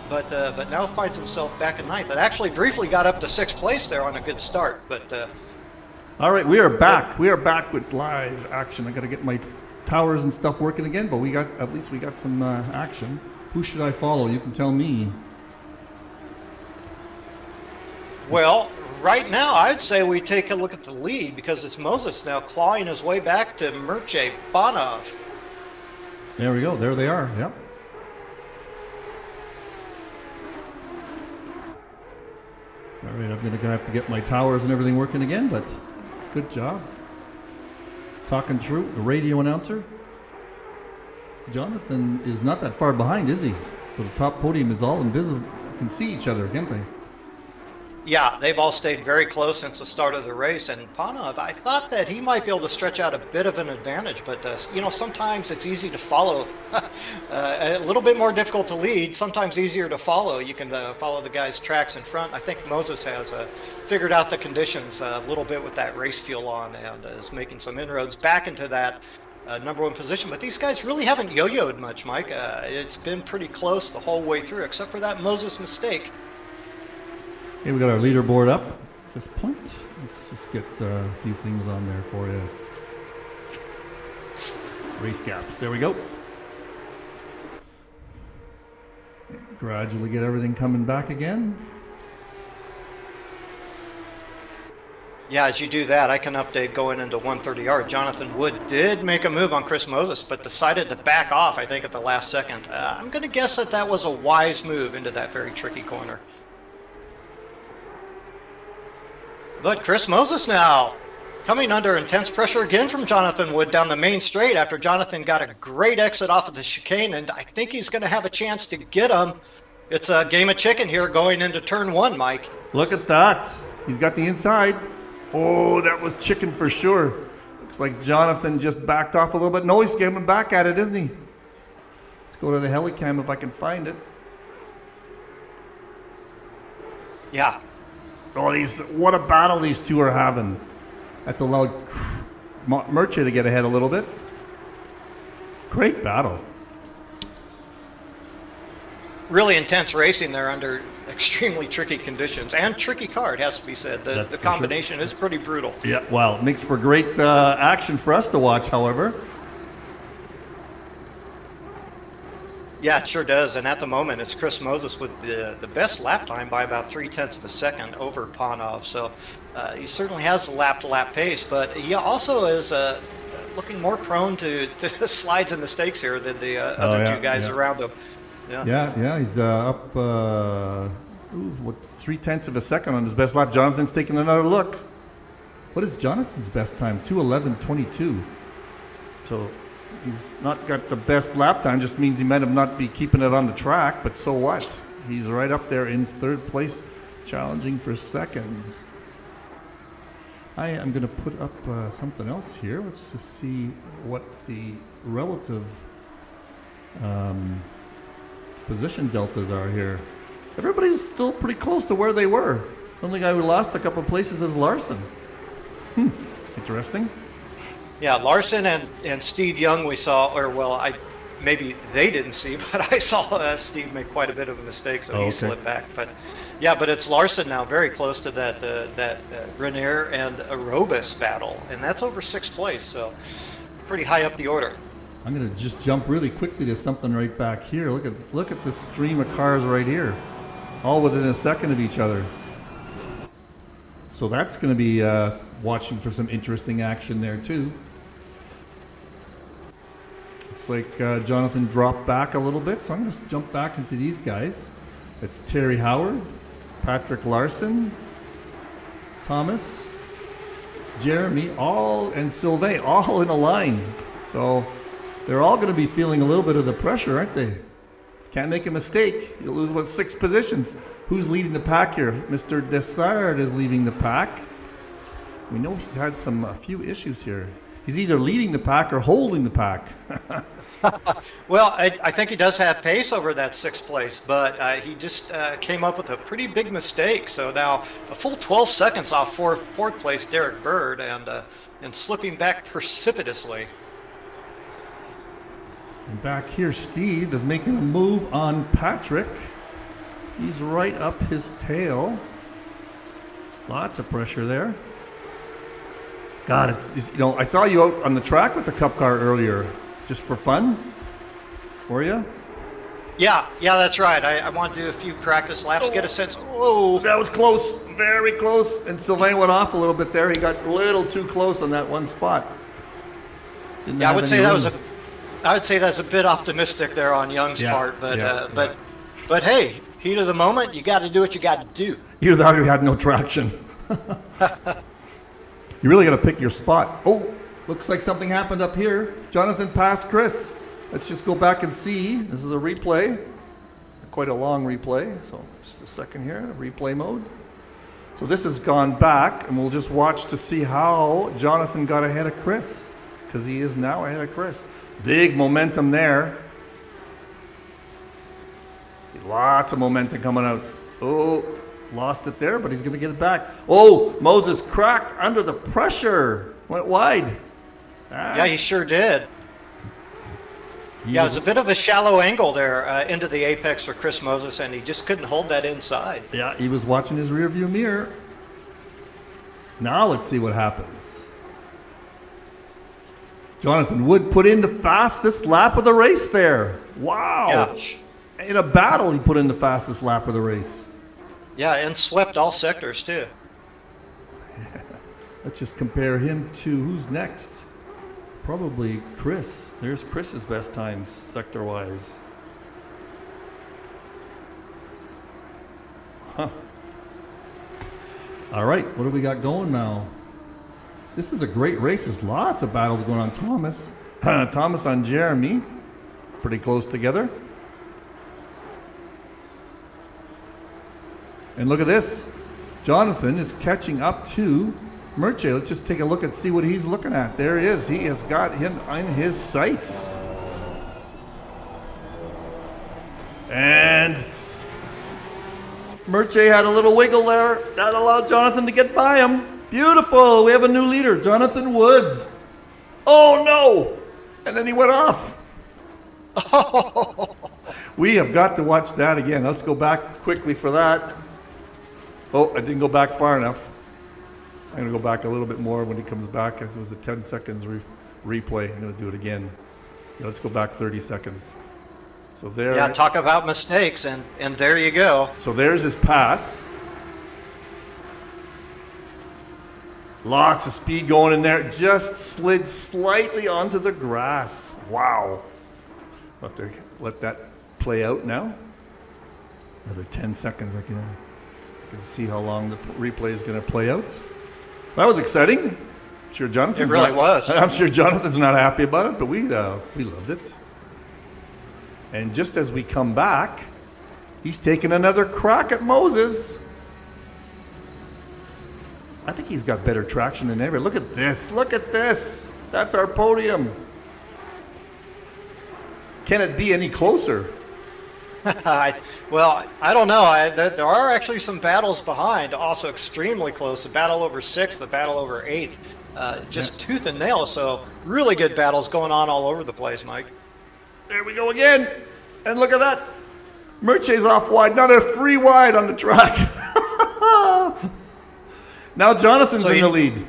but now finds himself back in 9th. It actually briefly got up to 6th place there on a good start. But all right, we are back. We are back with live action. I got to get my towers and stuff working again, but at least we got some action. Who should I follow? You can tell me. Well, right now, I'd say we take a look at the lead, because it's Moses now clawing his way back to Mircea Banov. There we go. There they are. Yep. All right, I'm going to have to get my towers and everything working again, but good job. Talking through the radio announcer. Jonathan is not that far behind, is he? So the top podium is all invisible. You can see each other, can't they? Yeah, they've all stayed very close since the start of the race. And Panov, I thought that he might be able to stretch out a bit of an advantage, but sometimes it's easy to follow. A little bit more difficult to lead, sometimes easier to follow. You can follow the guy's tracks in front. I think Moses has figured out the conditions a little bit with that race fuel on, and is making some inroads back into that number 1 position. But these guys really haven't yo-yoed much, Mike. It's been pretty close the whole way through, except for that Moses mistake. Okay, we got our leaderboard up at this point. Let's just get a few things on there for you. Race gaps. There we go. Gradually get everything coming back again. Yeah, as you do that, I can update going into 130 yard. Jonathan Wood did make a move on Chris Moses, but decided to back off, I think, at the last second. I'm going to guess that was a wise move into that very tricky corner. But Chris Moses now Coming under intense pressure again from Jonathan Wood down the main straight after Jonathan got a great exit off of the chicane, and I think he's going to have a chance to get him. It's a game of chicken here going into turn 1, Mike. Look at that. He's got the inside. Oh, that was chicken for sure. Looks like Jonathan just backed off a little bit. No, he's coming back at it, isn't he? Let's go to the helicam if I can find it. Yeah. Oh, what a battle these two are having. That's allowed Murchie to get ahead a little bit. Great battle. Really intense racing there under extremely tricky conditions and tricky car, it has to be said. The combination is pretty brutal. Yeah, well, it makes for great action for us to watch, however. Yeah, it sure does. And at the moment, it's Chris Moses with the best lap time by about 0.3 of a second over Panov. So he certainly has a lap-to-lap pace, but he also is looking more prone to slides and mistakes here than the other two guys around him. Yeah, he's up 0.3 of a second on his best lap. Jonathan's taking another look. What is Jonathan's best time? 2:11.22. So he's not got the best lap time, just means he might have not be keeping it on the track, but so what? He's right up there in third place, challenging for second. I am going to put up something else here. Let's just see what the relative position deltas are here. Everybody's still pretty close to where they were. The only guy who lost a couple of places is Larson. Interesting. Yeah, Larson and Steve Young we saw, or well, maybe they didn't see, but I saw Steve make quite a bit of a mistake, so he slipped back. But yeah, but it's Larson now, very close to that Renier and Arobis battle, and that's over 6th place, so pretty high up the order. I'm going to just jump really quickly to something right back here. Look at this stream of cars right here, all within a second of each other. So that's going to be watching for some interesting action there too. Looks like Jonathan dropped back a little bit, so I'm going to jump back into these guys. It's Terry Howard, Patrick Larson, Thomas, Jeremy, and Sylvain, all in a line. So they're all going to be feeling a little bit of the pressure, aren't they? Can't make a mistake. You'll lose 6 positions. Who's leading the pack here? Mr. Dessard is leading the pack. We know he's had a few issues here. He's either leading the pack or holding the pack. Well, I think he does have pace over that 6th place, but he just came up with a pretty big mistake. So now a full 12 seconds off fourth place Derek Bird and slipping back precipitously. And back here, Steve is making a move on Patrick. He's right up his tail. Lots of pressure there. God, it's I saw you out on the track with the Cup car earlier, just for fun. Were you? Yeah, that's right. I want to do a few practice laps, get a sense. Whoa, that was close, very close. And Sylvain went off a little bit there. He got a little too close on that one spot. I would say that's a bit optimistic there on Young's part, but hey, heat of the moment, you got to do what you got to do. Either that or you had no traction. You really got to pick your spot. Oh, looks like something happened up here. Jonathan passed Chris. Let's just go back and see. This is a replay. Quite a long replay. So just a second here, replay mode. So this has gone back, and we'll just watch to see how Jonathan got ahead of Chris, because he is now ahead of Chris. Big momentum there. Lots of momentum coming out. Oh, lost it there, but he's going to get it back. Oh, Moses cracked under the pressure. Went wide. Yeah, he sure did. It was a bit of a shallow angle there into the apex for Chris Moses, and he just couldn't hold that inside. Yeah, he was watching his rearview mirror. Now let's see what happens. Jonathan Wood put in the fastest lap of the race there. Wow. Yeah. In a battle, he put in the fastest lap of the race. Yeah, and swept all sectors, too. Yeah. Let's just compare him to who's next. Probably Chris. There's Chris's best times, sector-wise. Huh. All right, what do we got going now? This is a great race. There's lots of battles going on. Thomas. Thomas on Jeremy. Pretty close together. And look at this. Jonathan is catching up to Merche. Let's just take a look and see what he's looking at. There he is. He has got him in his sights. And Merche had a little wiggle there. That allowed Jonathan to get by him. Beautiful. We have a new leader, Jonathan Wood. Oh, no. And then he went off. We have got to watch that again. Let's go back quickly for that. Oh, I didn't go back far enough. I'm going to go back a little bit more when he comes back. It was a 10 seconds replay. I'm going to do it again. Yeah, let's go back 30 seconds. So there. Yeah, talk about mistakes, and there you go. So there's his pass. Lots of speed going in there. Just slid slightly onto the grass. Wow. I'll have to let that play out now. Another 10 seconds. I can see how long the replay is going to play out. That was exciting. I'm sure Jonathan. It really was. I'm sure Jonathan's not happy about it, but we loved it. And just as we come back, he's taking another crack at Moses. I think he's got better traction than ever. Look at this. Look at this. That's our podium. Can it be any closer? Well, I don't know. There are actually some battles behind, also extremely close. The battle over 6th, the battle over 8th. Just tooth and nail. So really good battles going on all over the place, Mike. There we go again. And look at that. Merche's off wide. Now they're 3 wide on the track. Now Jonathan's in the lead.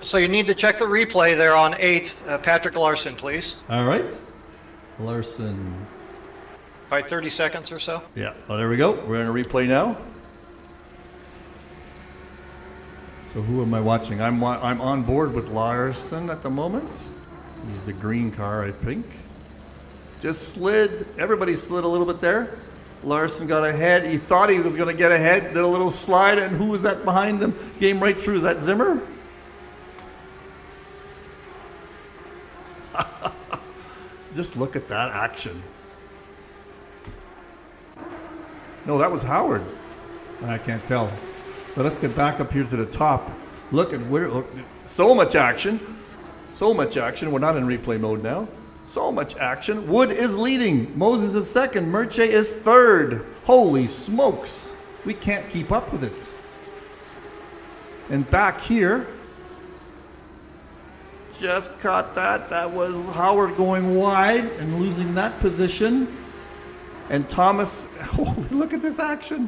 So you need to check the replay there on 8. Patrick Larson, please. All right. Larson. By 30 seconds or so. Yeah. Oh, there we go. We're in a replay now. So who am I watching? I'm on board with Larson at the moment. He's the green car, I think. Just slid. Everybody slid a little bit there. Larson got ahead. He thought he was going to get ahead. Did a little slide, and who was that behind them? Came right through. Is that Zimmer? Just look at that action. No, that was Howard. I can't tell. But let's get back up here to the top. Look at where. So much action. So much action. We're not in replay mode now. So much action. Wood is leading. Moses is second. Merche is third. Holy smokes. We can't keep up with it. And back here, just caught that. That was Howard going wide and losing that position. And Thomas, holy, look at this action.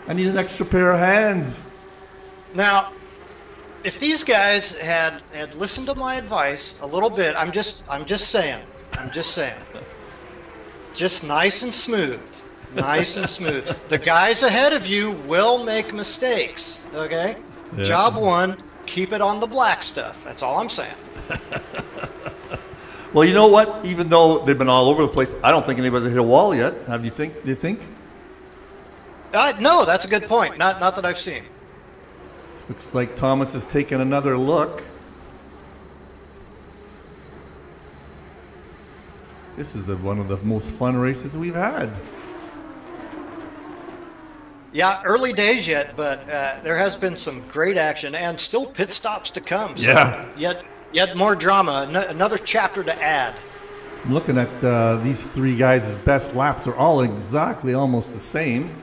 I need an extra pair of hands. Now, if these guys had listened to my advice a little bit, I'm just saying. Just nice and smooth. Nice and smooth. The guys ahead of you will make mistakes, okay? Yeah. Job 1, keep it on the black stuff. That's all I'm saying. Well, you know what? Even though they've been all over the place, I don't think anybody's hit a wall yet. Do you think? No, that's a good point. Not that I've seen. Looks like Thomas has taken another look. This is one of the most fun races we've had. Yeah, early days yet, but there has been some great action and still pit stops to come. So yeah. Yet more drama, another chapter to add. I'm looking at these 3 guys' best laps are all exactly almost the same.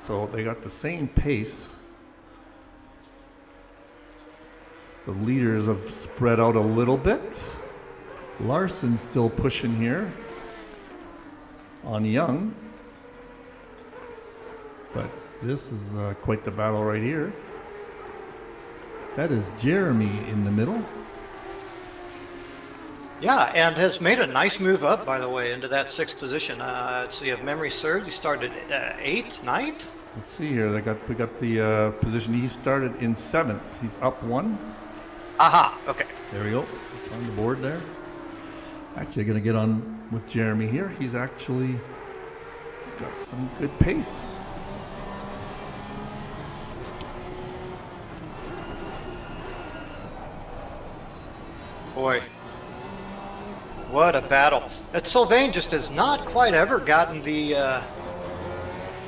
So they got the same pace. The leaders have spread out a little bit. Larson's still pushing here on Young. But this is quite the battle right here. That is Jeremy in the middle. Yeah, and has made a nice move up, by the way, into that 6th position. So you have memory serves. He started 8th, 9th. Let's see here. We got the position. He started in 7th. He's up 1. Aha. Okay. There we go. It's on the board there. Actually, going to get on with Jeremy here. He's actually got some good pace. Boy, what a battle! Sylvain just has not quite ever gotten the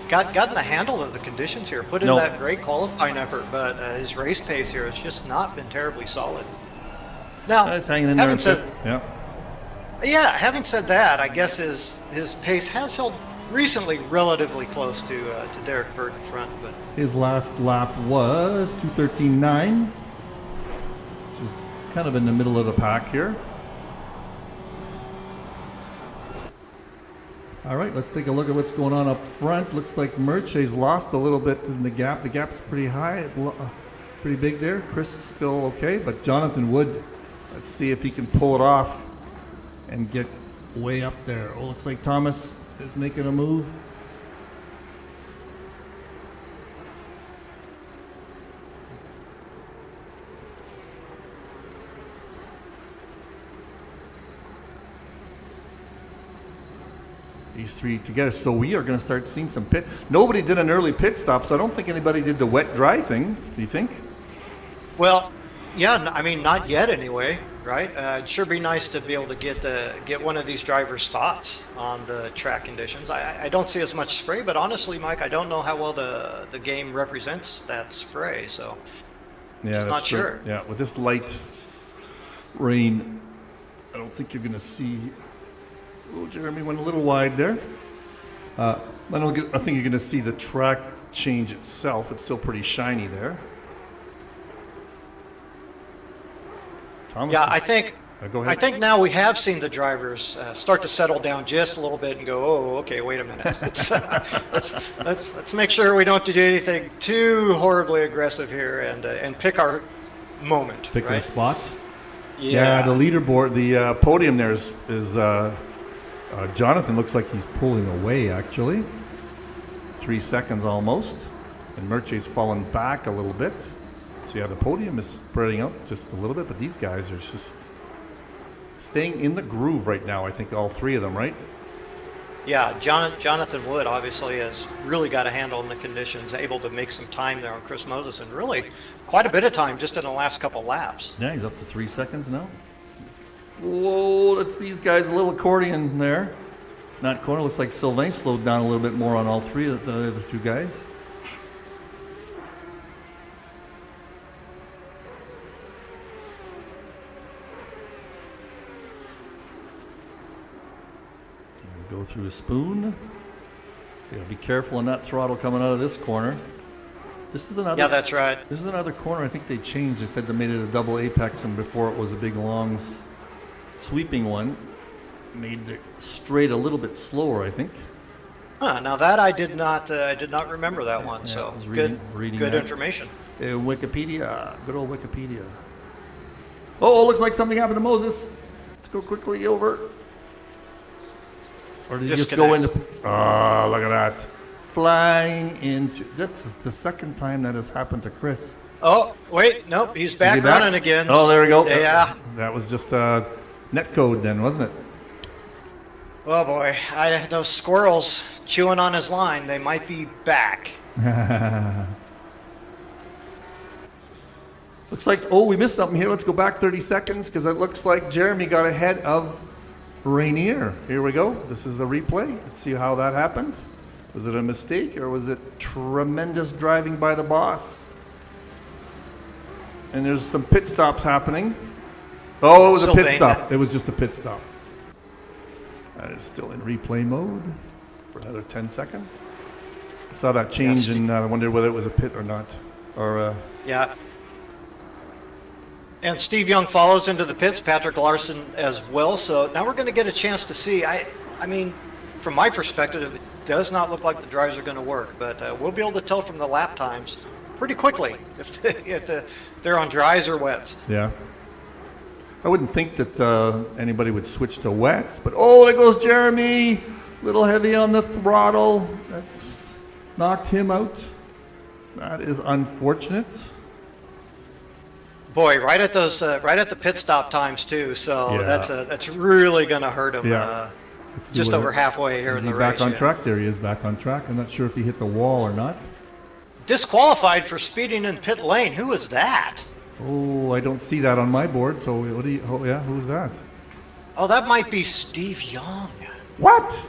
gotten the handle of the conditions here. Put in No. that great qualifying effort, but his race pace here has just not been terribly solid. Now, It's hanging in there having in said, fifth. Yeah. yeah, having said that, I guess his pace has held recently relatively close to Derek Bird in front, but His last lap was 2:13.9, which is kind of in the middle of the pack here. All right, let's take a look at what's going on up front. Looks like Merche's lost a little bit in the gap. The gap's pretty high, pretty big there. Chris is still okay, but Jonathan Wood, let's see if he can pull it off and get way up there. Oh, looks like Thomas is making a move. These three together. So we are going to start seeing some pit. Nobody did an early pit stop, so I don't think anybody did the wet dry thing. Do you think? well, yeah, I mean, not yet anyway, right? It'd sure be nice to be able to get one of these drivers' thoughts on the track conditions. I don't see as much spray, but honestly, Mike, I don't know how well the game represents that spray, so Yeah, that's not true. sure. Yeah, with this light rain, I don't think you're going to see. Oh, Jeremy went a little wide there. I think you're going to see the track change itself. It's still pretty shiny there. Thomas Yeah, is- I think go ahead. I think now we have seen the drivers start to settle down just a little bit and go, oh, okay, wait a minute. Let's make sure we don't do anything too horribly aggressive here and pick our moment. Pick right? our spot. Yeah. The leaderboard, the podium there is Jonathan looks like he's pulling away, actually. 3 seconds almost. And Merche's fallen back a little bit. So, yeah, the podium is spreading out just a little bit, but these guys are just staying in the groove right now, I think, all three of them, right? Yeah, Jonathan Wood obviously has really got a handle on the conditions, able to make some time there on Chris Moses, and really quite a bit of time just in the last couple laps. Yeah, he's up to 3 seconds now. Whoa, that's these guys, a little accordion there. Not corner, looks like Sylvain slowed down a little bit more on all three of the other two guys. Go through a spoon. Yeah, be careful on that throttle coming out of this corner. This is another. Yeah, that's right. This is another corner. I think they changed. They said they made it a double apex, and before it was a big long sweeping one. Made the straight a little bit slower, I think. Huh, now that I did not remember that one. Yeah, So I was good reading good that. information. Wikipedia, good old Wikipedia. Oh, looks like something happened to Moses. Let's go quickly over. Or did he just go into? Oh, look at that. Flying into. That's the second time that has happened to Chris. Oh, wait, nope, he's back, Is he back? running again. Oh, there we go. Yeah. That was just net code then, wasn't it? Oh boy, those squirrels chewing on his line. They might be back. Looks like, we missed something here. Let's go back 30 seconds because it looks like Jeremy got ahead of Rainier. Here we go. This is a replay. Let's see how that happened. Was it a mistake or was it tremendous driving by the boss? And there's some pit stops happening. Oh, it was a pit Sylvain. stop. It was just a pit stop. That is still in replay mode for another 10 seconds. I saw that change and I wondered whether it was a pit or not. Or Yeah. And Steve Young follows into the pits, Patrick Larson as well. So now we're going to get a chance to see. I mean, from my perspective, it does not look like the drives are going to work, but we'll be able to tell from the lap times pretty quickly if they're on dries or wets. yeah. I wouldn't think that anybody would switch to wets, but there goes Jeremy. Little heavy on the throttle. That's knocked him out. That is unfortunate. Boy, right at the pit stop times too. So Yeah. that's really going to hurt him. Yeah. Let's see Just what over halfway here Is in he the back race. on yeah. track? There he is, back on track. I'm not sure if he hit the wall or not. Disqualified for speeding in pit lane. Who is that? Oh, I don't see that on my board. So what do you? Oh yeah, who's that? Oh, that might be Steve Young. What?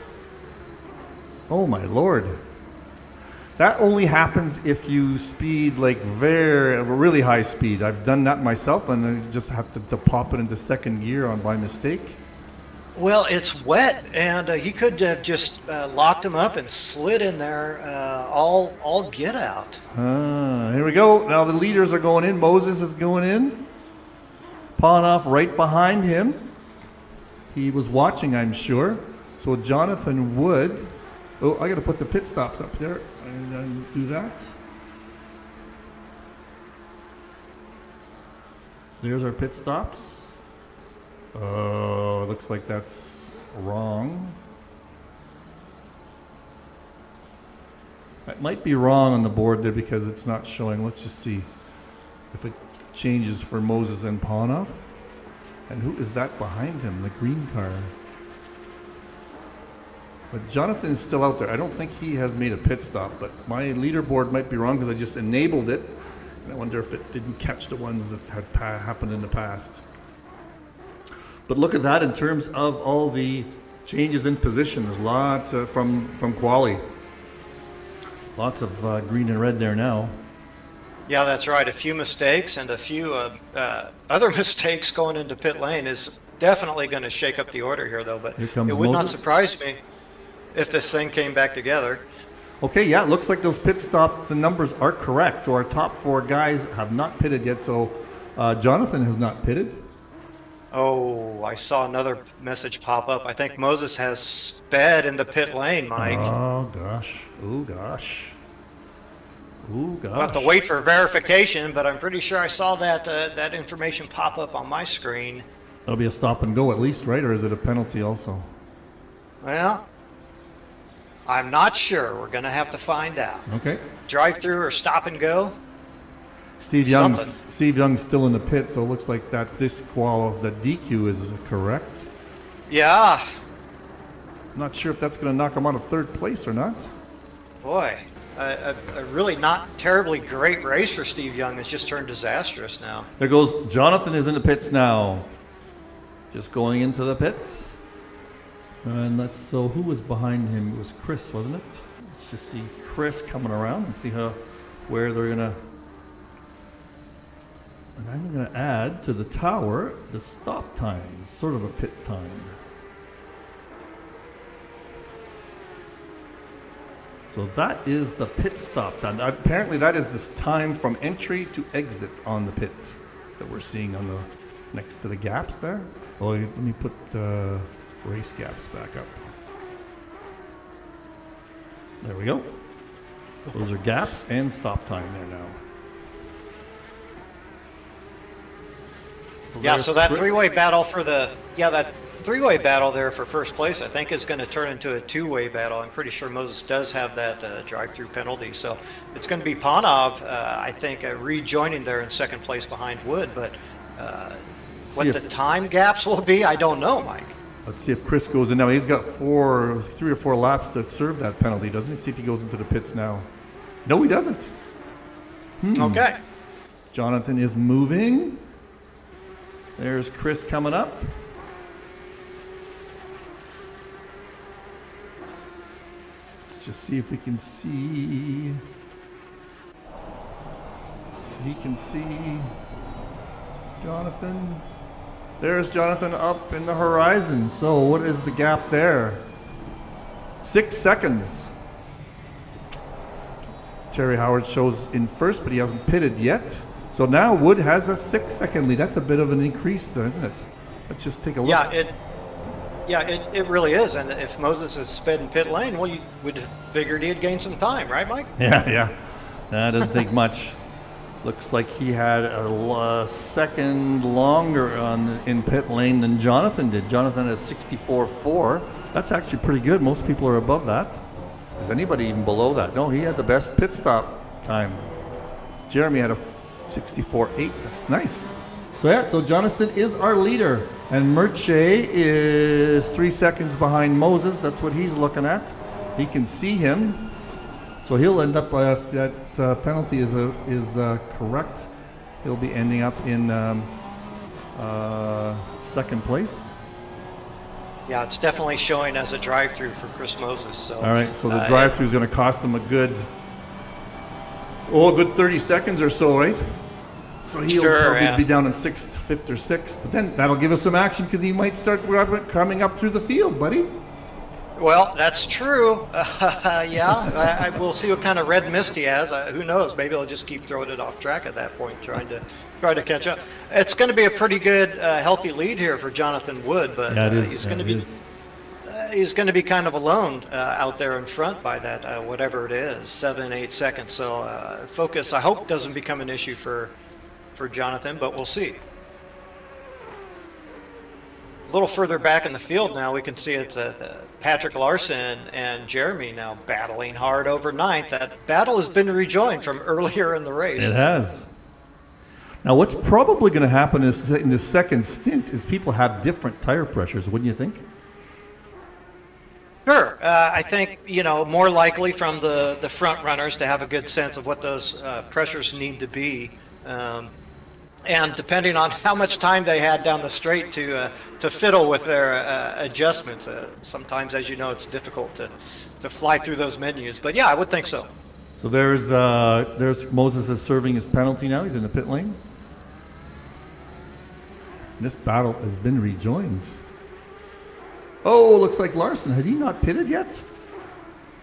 Oh my lord. That only happens if you speed like really high speed. I've done that myself, and I just have to pop it into second gear on by mistake. Well, it's wet, and he could have just locked him up and slid in there all get out. Here we go. Now the leaders are going in. Moses is going in. Ponoff right behind him. He was watching, I'm sure. So Jonathan Wood. Oh, I got to put the pit stops up there and then do that. There's our pit stops. Looks like that's wrong. That might be wrong on the board there because it's not showing. Let's just see if it changes for Moses and Ponoff. And who is that behind him? The green car. But Jonathan is still out there. I don't think he has made a pit stop, but my leaderboard might be wrong because I just enabled it. And I wonder if it didn't catch the ones that had happened in the past. But look at that in terms of all the changes in position. There's lots from quali. Lots of green and red there now. Yeah, that's right. A few mistakes and a few other mistakes going into pit lane is definitely going to shake up the order here, though. But it would not surprise me if this thing came back together. Okay, yeah, it looks like those pit stop, the numbers are correct. So our top four guys have not pitted yet. So Jonathan has not pitted. Oh, I saw another message pop up. I think Moses has sped in the pit lane, Mike. Oh, gosh. Oh, gosh. Oh, gosh. I'll have to wait for verification, but I'm pretty sure I saw that information pop up on my screen. That'll be a stop and go at least, right? Or is it a penalty also? Well, I'm not sure. We're going to have to find out. Okay. Drive through or stop and go? Steve Young's still in the pit, so it looks like that DQ is correct. Yeah. Not sure if that's going to knock him out of third place or not. Boy, a really not terribly great race for Steve Young. It's just turned disastrous now. There goes Jonathan is in the pits now. Just going into the pits. And so who was behind him? It was Chris, wasn't it? Let's just see Chris coming around and see where they're going to. And I'm going to add to the tower the stop time, sort of a pit time. So that is the pit stop time. Apparently that is this time from entry to exit on the pit that we're seeing on the next to the gaps there. Oh, let me put race gaps back up. There we go. Those are gaps and stop time there now. Yeah, so that three-way battle that three-way battle there for first place, I think, is going to turn into a two-way battle. I'm pretty sure Moses does have that drive-through penalty, so it's going to be Panov, I think, rejoining there in second place behind Wood. But what the time gaps will be, I don't know, Mike. Let's see if Chris goes in now. He's got 3 or 4 laps to serve that penalty, doesn't he? See if he goes into the pits now. No, he doesn't. Okay. Jonathan is moving. There's Chris coming up. Let's just see if we can see. He can see Jonathan. There's Jonathan up in the horizon. So what is the gap there? 6 seconds. Terry Howard shows in first, but he hasn't pitted yet. So now Wood has a 6-second lead. That's a bit of an increase there, isn't it? Let's just take a look. It really is. And if Moses has sped in pit lane, well, you would have figured he'd gain some time, right, Mike? Yeah. That doesn't take much. Looks like he had a second longer in pit lane than Jonathan did. Jonathan has 64.4. That's actually pretty good. Most people are above that. Is anybody even below that? No, he had the best pit stop time. Jeremy had a 64.8. That's nice. So Jonathan is our leader. And Merche is 3 seconds behind Moses. That's what he's looking at. He can see him. So he'll end up, if that penalty is correct, He'll be ending up in second place. Yeah, it's definitely showing as a drive-through for Chris Moses. So, all right, so the drive-through is going to cost him a good 30 seconds or so, right? So he'll probably be down in 6th, 5th, or 6th. But then that'll give us some action because he might start coming up through the field, buddy. Well, that's true. Yeah, we'll see what kind of red mist he has. Who knows? Maybe he'll just keep throwing it off track at that point, trying to catch up. It's going to be a pretty good, healthy lead here for Jonathan Wood, but he's going to be kind of alone out there in front by that whatever it is, 7-8 seconds. So focus, I hope, doesn't become an issue for Jonathan, but we'll see. A little further back in the field now, we can see it's Patrick Larson and Jeremy now battling hard over 9th. That battle has been rejoined from earlier in the race. It has. Now, what's probably going to happen is in the second stint is people have different tire pressures, wouldn't you think? Sure. I think, more likely from the front runners to have a good sense of what those pressures need to be. And depending on how much time they had down the straight to fiddle with their adjustments, sometimes, as you know, it's difficult to fly through those menus. But yeah, I would think so. So there's Moses is serving his penalty now. He's in the pit lane. And this battle has been rejoined. Oh, looks like Larson. Had he not pitted yet?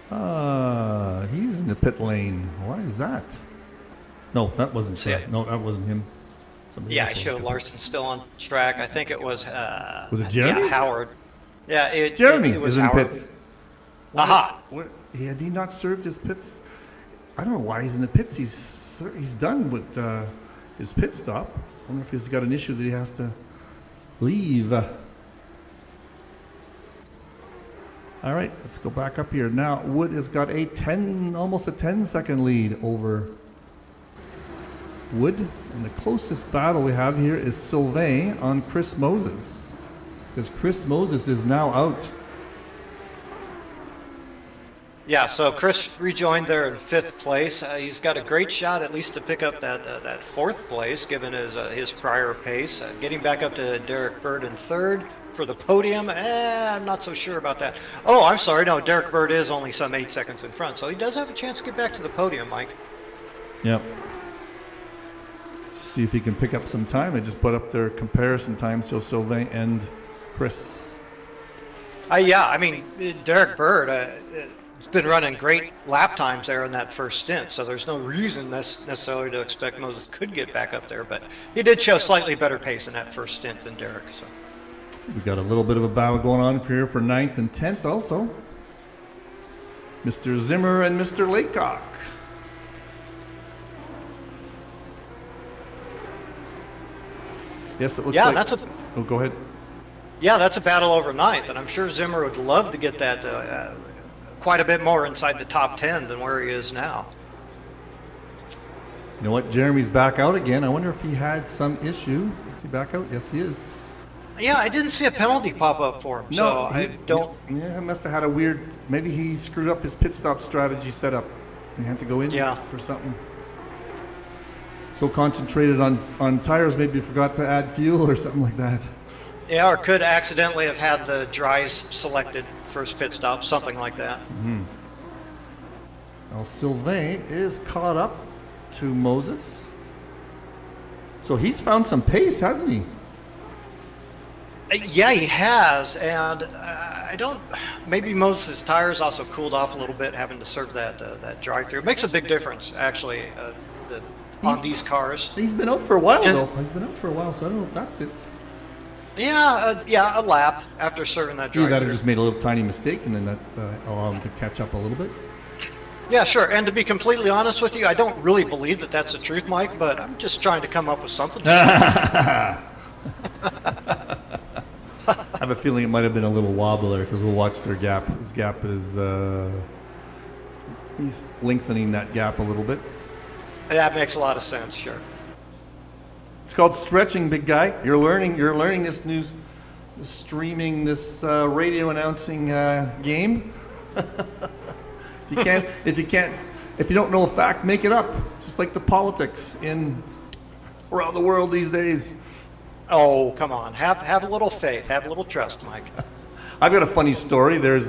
He's in the pit lane. Why is that? No, that wasn't him. No, that wasn't him. Somebody I showed Larson still on track. I think it was. Was it Jeremy? Yeah, Howard. Yeah, Jeremy it was in Howard. pits. Aha! Had he not served his pits? I don't know why he's in the pits. He's done with his pit stop. I wonder if he's got an issue that he has to leave. All right, let's go back up here. Now, Wood has got almost a 10-second lead over Wood. And the closest battle we have here is Sylvain on Chris Moses. Because Chris Moses is now out. Yeah, so Chris rejoined there in 5th place. He's got a great shot at least to pick up that 4th place, given his prior pace. Getting back up to Derek Bird in 3rd for the podium. I'm not so sure about that. Oh, I'm sorry. No, Derek Bird is only some 8 seconds in front, so he does have a chance to get back to the podium, Mike. Yep. Just see if he can pick up some time. I just put up their comparison times, so Sylvain and Chris. Derek Bird has been running great lap times there in that first stint, so there's no reason necessarily to expect Moses could get back up there, but he did show slightly better pace in that first stint than Derek. So we've got a little bit of a battle going on here for 9th and 10th also. Mr. Zimmer and Mr. Laycock. Yes, it looks like... Oh, go ahead. Yeah, that's a battle over 9th, and I'm sure Zimmer would love to get that quite a bit more inside the top 10 than where he is now. You know what? Jeremy's back out again. I wonder if he had some issue. Is he back out? Yes, he is. Yeah, I didn't see a penalty pop up for him, no, so I don't... Yeah, he must have had a weird... Maybe he screwed up his pit stop strategy setup and had to go in for something. So concentrated on tires, maybe forgot to add fuel or something like that. Yeah, or could accidentally have had the dries selected for his pit stop, something like that. Mm-hmm. Now Sylvain is caught up to Moses. So he's found some pace, hasn't he? Yeah, he has, and maybe Moses' tires also cooled off a little bit, having to serve that drive-through. It makes a big difference, actually, on these cars. He's been out for a while, though. He's been out for a while, so I don't know if that's it. Yeah, a lap after serving that drive-through. You might have just made a little tiny mistake, and then that allowed him to catch up a little bit. Yeah, sure. And to be completely honest with you, I don't really believe that that's the truth, Mike, but I'm just trying to come up with something. I have a feeling it might have been a little wobbler because we'll watch their gap. His gap is he's lengthening that gap a little bit. That makes a lot of sense, sure. It's called stretching, big guy. You're learning this new streaming, this radio announcing game. If you don't know a fact, make it up. Just like the politics in around the world these days. Oh, come on. Have a little faith. Have a little trust, Mike. I've got a funny story. There's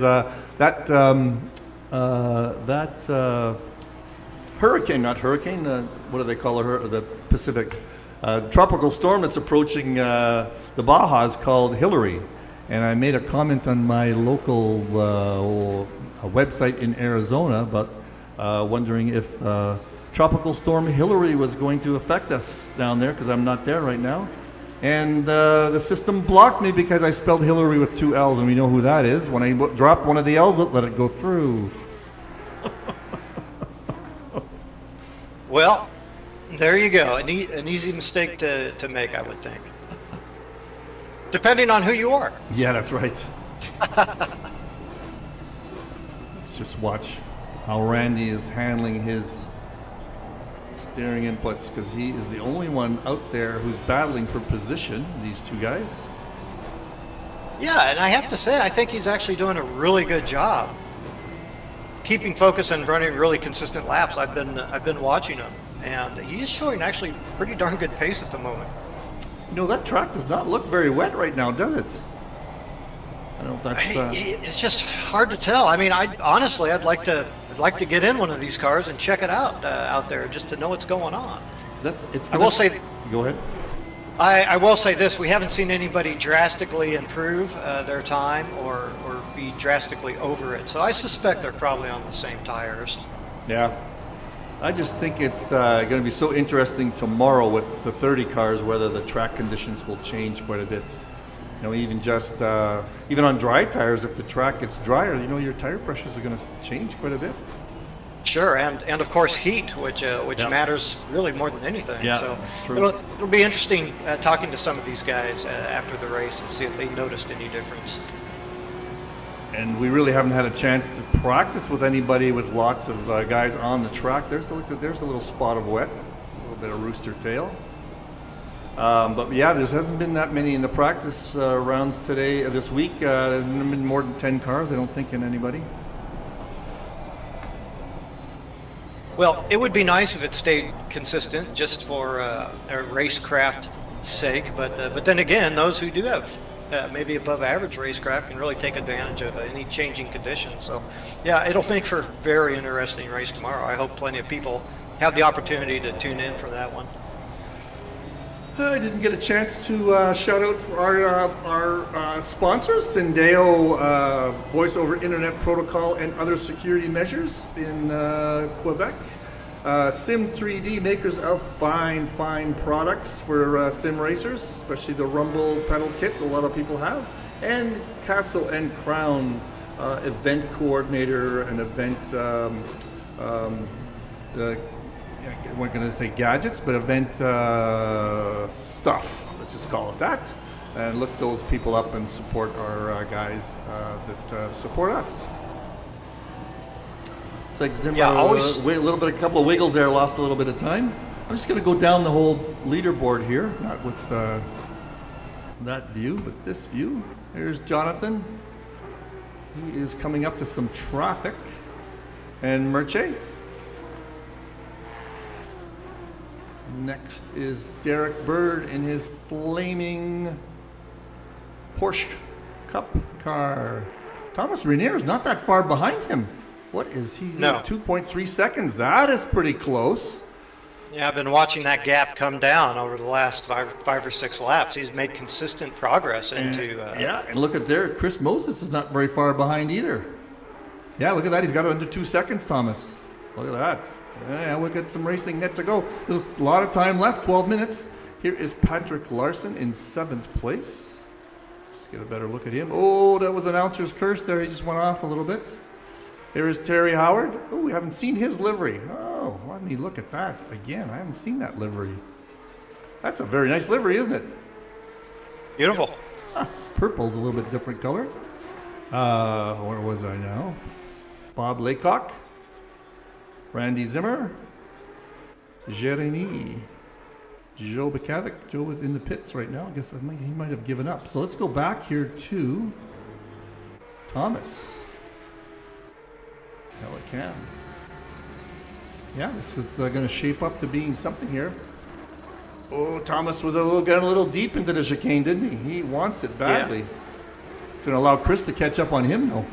hurricane, not hurricane, what do they call her? The Pacific. Tropical storm that's approaching the Bajas called Hillary. And I made a comment on my local website in Arizona about wondering if Tropical Storm Hillary was going to affect us down there, because I'm not there right now. And the system blocked me because I spelled Hillary with 2 L's, and we know who that is. When I dropped one of the L's, it let it go through. Well, there you go. An easy mistake to make, I would think. Depending on who you are. Yeah, that's right. Let's just watch how Randy is handling his steering inputs, because he is the only one out there who's battling for position, these two guys. Yeah, and I have to say, I think he's actually doing a really good job keeping focus and running really consistent laps. I've been watching him, and he's showing actually pretty darn good pace at the moment. You know, that track does not look very wet right now, does it? I don't know if that's... It's just hard to tell. I mean, honestly, I'd like to get in one of these cars and check it out there, just to know what's going on. I will say... Go ahead. I will say this: we haven't seen anybody drastically improve their time or be drastically over it. So I suspect they're probably on the same tires. Yeah. I just think it's going to be so interesting tomorrow with the 30 cars, whether the track conditions will change quite a bit. You know, even on dry tires, if the track gets drier, you know, your tire pressures are going to change quite a bit. Sure, and of course heat, which matters really more than anything. Yeah, so true. It'll be interesting talking to some of these guys after the race and see if they noticed any difference. And we really haven't had a chance to practice with anybody with lots of guys on the track. There's a little spot of wet, a little bit of rooster tail. But yeah, there hasn't been that many in the practice rounds this week. There's been more than 10 cars, I don't think, in anybody. Well, it would be nice if it stayed consistent just for racecraft's sake, but then again, those who do have maybe above average racecraft can really take advantage of any changing conditions. So yeah, it'll make for a very interesting race tomorrow. I hope plenty of people have the opportunity to tune in for that one. I didn't get a chance to shout out for our sponsors, Syndeo Voice over Internet Protocol and other security measures in Quebec. Sim3D, makers of fine products for sim racers, especially the Rumble pedal kit a lot of people have. And Castle and Crown, event coordinator and event I wasn't going to say gadgets, but event stuff. Let's just call it that. And look those people up and support our guys that support us. It's like Zimmer, a couple of wiggles there, lost a little bit of time. I'm just going to go down the whole leaderboard here, not with that view, but this view. Here's Jonathan. He is coming up to some traffic. And Merche. Next is Derek Bird in his flaming Porsche Cup car. Thomas Renier is not that far behind him. What is he? No. 2.3 seconds. That is pretty close. Yeah, I've been watching that gap come down over the last five or six laps. He's made consistent progress into... and look at there. Chris Moses is not very far behind either. Yeah, look at that. He's got it under 2 seconds, Thomas. Look at that. Yeah, we've got some racing yet to go. There's a lot of time left, 12 minutes. Here is Patrick Larson in 7th place. Just get a better look at him. Oh, that was an announcer's curse there. He just went off a little bit. Here is Terry Howard. Oh, we haven't seen his livery. Oh, let me look at that again. I haven't seen that livery. That's a very nice livery, isn't it? Beautiful. Purple's a little bit different color. Where was I now? Bob Laycock. Randy Zimmer, Jeremy, Joe Bukavik. Joe is in the pits right now. I guess he might have given up. So let's go back here to Thomas. Hell, I can. Yeah, this is going to shape up to being something here. Oh, Thomas was getting a little deep into the chicane, didn't he? He wants it badly. Yeah. It's going to allow Chris to catch up on him, though.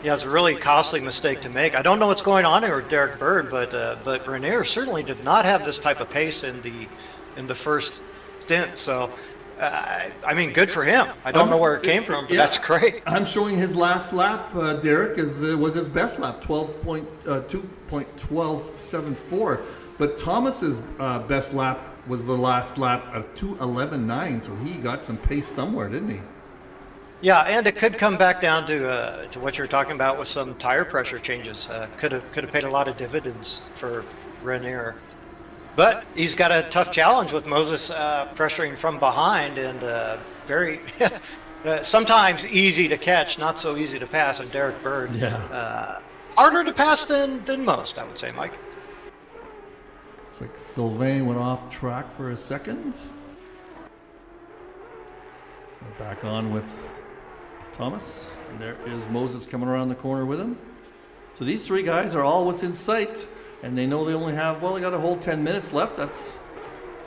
Yeah, it's a really costly mistake to make. I don't know what's going on here with Derek Bird, but Renier certainly did not have this type of pace in the first stint. So, I mean, good for him. I don't know where it came from, but that's great. I'm showing his last lap, Derek, was his best lap, 2.1274. But Thomas's best lap was the last lap of 2:11.9, so he got some pace somewhere, didn't he? Yeah, and it could come back down to what you're talking about with some tire pressure changes. Could have paid a lot of dividends for Renier. But he's got a tough challenge with Moses pressuring from behind and very sometimes easy to catch, not so easy to pass. And Derek Bird, harder to pass than most, I would say, Mike. It's like Sylvain went off track for a second. We're back on with Thomas, and there is Moses coming around the corner with him. So these three guys are all within sight, and they know they only have, they got a whole 10 minutes left. That's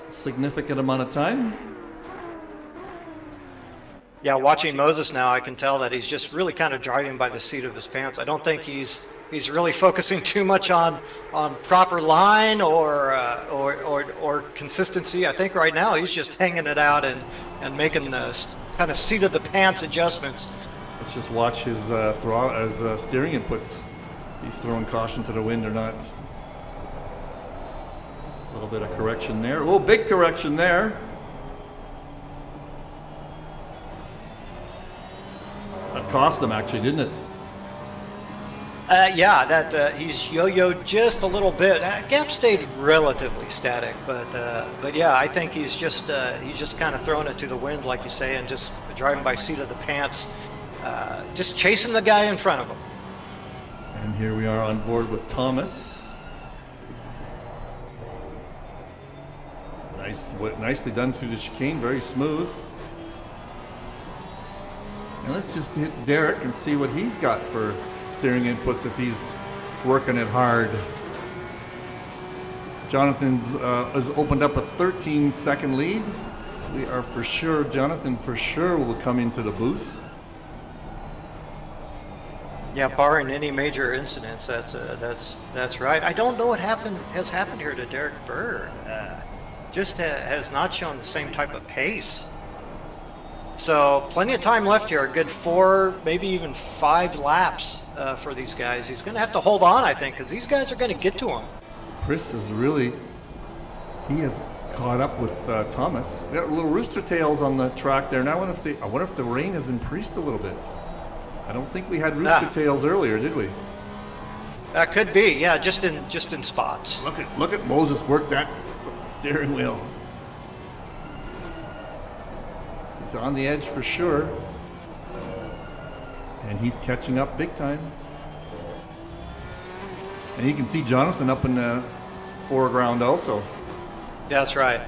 a significant amount of time. Yeah, watching Moses now, I can tell that he's just really kind of driving by the seat of his pants. I don't think he's really focusing too much on proper line or consistency. I think right now he's just hanging it out and making kind of seat of the pants adjustments. Let's just watch his steering inputs. He's throwing caution to the wind or not. A little bit of correction there. Oh, big correction there. That cost him actually, didn't it? Yeah, he's yo-yoed just a little bit. Gap stayed relatively static, but yeah, I think he's just kind of throwing it to the wind, like you say, and just driving by seat of the pants, just chasing the guy in front of him. And here we are on board with Thomas. Nicely done through the chicane, very smooth. And let's just hit Derek and see what he's got for steering inputs if he's working it hard. Jonathan's has opened up a 13-second lead. We are for sure, Jonathan for sure will come into the booth. Yeah, barring any major incidents, that's right. I don't know what has happened here to Derek Bird. Just has not shown the same type of pace. So plenty of time left here. A good 4, maybe even 5 laps for these guys. He's going to have to hold on, I think, because these guys are going to get to him. Chris is he has caught up with Thomas. We got little rooster tails on the track there. Now I wonder if the rain has increased a little bit. I don't think we had rooster tails earlier, did we? That could be, yeah, just in spots. Look at Moses work that steering wheel. He's on the edge for sure. And he's catching up big time. And you can see Jonathan up in the foreground also. That's right.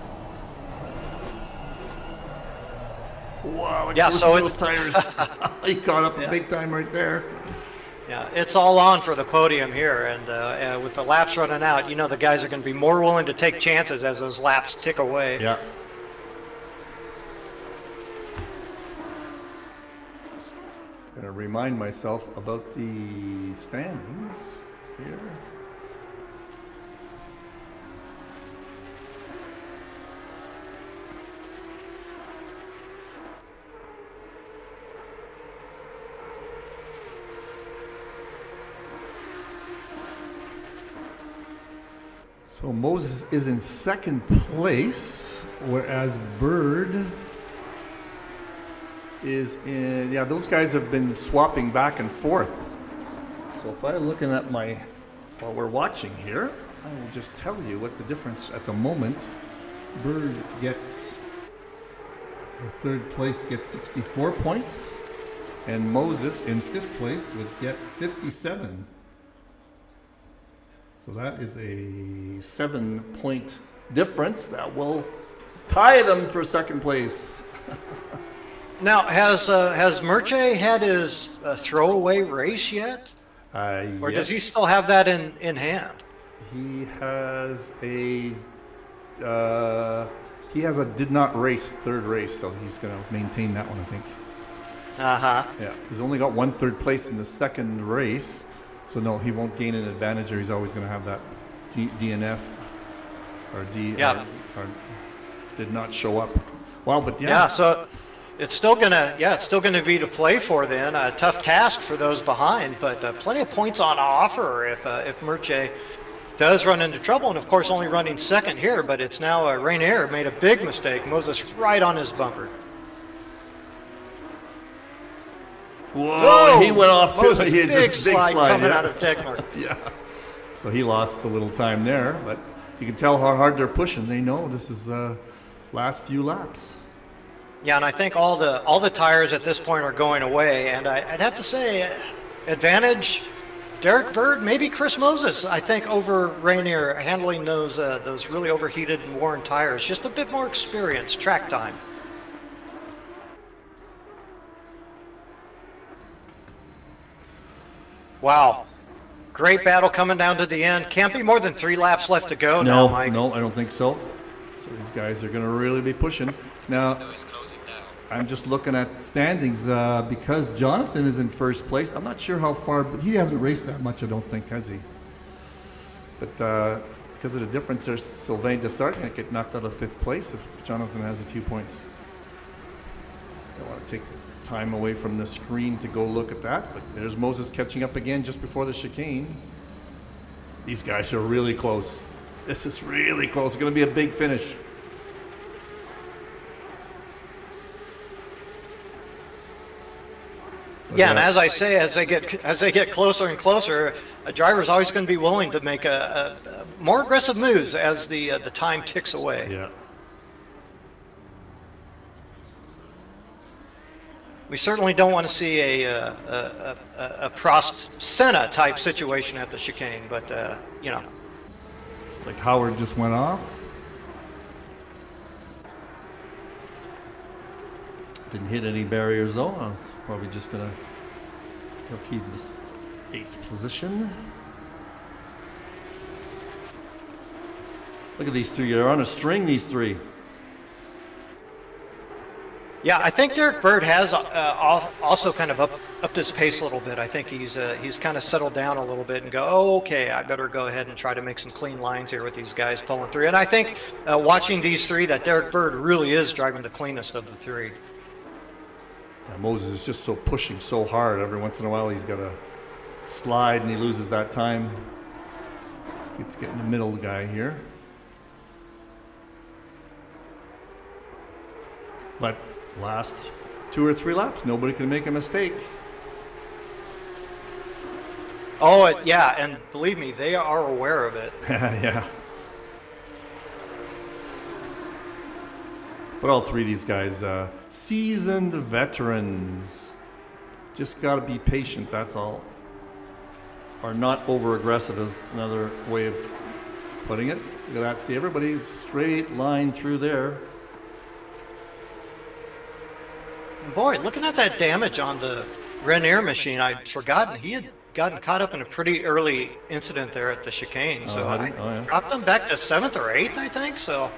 Wow, yeah, so those tires. He caught up big time right there. Yeah, it's all on for the podium here, and with the laps running out, the guys are going to be more willing to take chances as those laps tick away. Yeah. Going to remind myself about the standings here. So Moses is in second place, whereas Bird is in, those guys have been swapping back and forth. So if I'm looking at while we're watching here, I will just tell you what the difference at the moment. Bird gets, for third place, gets 64 points, and Moses in fifth place would get 57. So that is a 7-point difference that will tie them for second place. Now, has Merche had his throwaway race yet? Or does he still have that in hand? He has a He has a did not race third race, so he's going to maintain that one, I think. Uh-huh. Yeah, he's only got one third place in the second race, so no, he won't gain an advantage, or he's always going to have that DNF or D. Yeah. Or did not show up. Wow, but Yeah, so it's still gonna be to play for then. A tough task for those behind, but plenty of points on offer if Merche does run into trouble, and of course only running second here. But it's now Rainier made a big mistake. Moses right on his bumper. Whoa, he went off too. Moses, He had big just slide coming yeah. out of Degmar. Yeah. So he lost a little time there, but you can tell how hard they're pushing. They know this is last few laps. Yeah, and I think all the tires at this point are going away, and I'd have to say, advantage Derek Bird, maybe Chris Moses. I think over Rainier handling those really overheated and worn tires. Just a bit more experience, track time. Wow, great battle coming down to the end. Can't be more than 3 laps left to go now, Mike. No, I don't think so. So these guys are going to really be pushing. Now, I'm just looking at standings because Jonathan is in first place. I'm not sure how far, but he hasn't raced that much, I don't think, has he? But because of the difference, there's Sylvain Dessart going to get knocked out of 5th place if Jonathan has a few points. I want to take time away from the screen to go look at that, but there's Moses catching up again just before the chicane. These guys are really close. This is really close. It's going to be a big finish. Yeah, and as I say, as they get closer and closer, a driver's always going to be willing to make a more aggressive moves as the time ticks away. Yeah. We certainly don't want to see a Prost-Senna type situation at the chicane, but you know. It's like Howard just went off. Didn't hit any barriers though. I was probably just gonna keep his 8th position. Look at these three. They're on a string, these three. Yeah, I think Derek Bird has also kind of upped his pace a little bit. I think he's kind of settled down a little bit and go, oh, okay, I better go ahead and try to make some clean lines here with these guys pulling through. And I think watching these three, that Derek Bird really is driving the cleanest of the three. Yeah, Moses is just so pushing so hard. Every once in a while, he's got to slide and he loses that time. Let's get in the middle guy here. But last 2 or 3 laps, nobody can make a mistake. Oh, yeah, and believe me, they are aware of it. Yeah. But all three of these guys, seasoned veterans. Just got to be patient, that's all. Or not over-aggressive is another way of putting it. Look at that. See, everybody straight line through there. Boy, looking at that damage on the Rainier machine, I'd forgotten he had gotten caught up in a pretty early incident there at the chicane. So I dropped him back to 7th or 8th, I think. So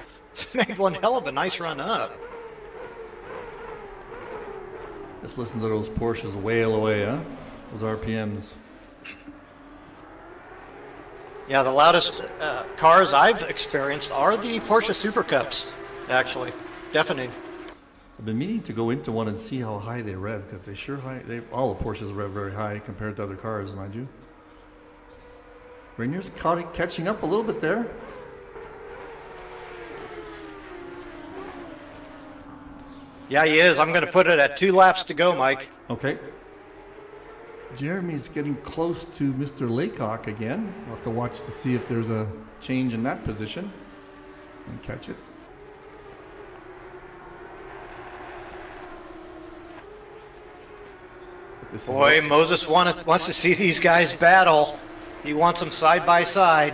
made one hell of a nice run up. Just listen to those Porsches wail away, huh? Those RPMs. Yeah, the loudest cars I've experienced are the Porsche Super Cups, actually. Deafening. I've been meaning to go into one and see how high they rev, because they sure high. All the Porsches rev very high compared to other cars, mind you. Rainier's catching up a little bit there. Yeah, he is. I'm going to put it at 2 laps to go, Mike. Okay. Jeremy's getting close to Mr. Laycock again. We'll have to watch to see if there's a change in that position and catch it. Boy, Moses wants to see these guys battle. He wants them side by side.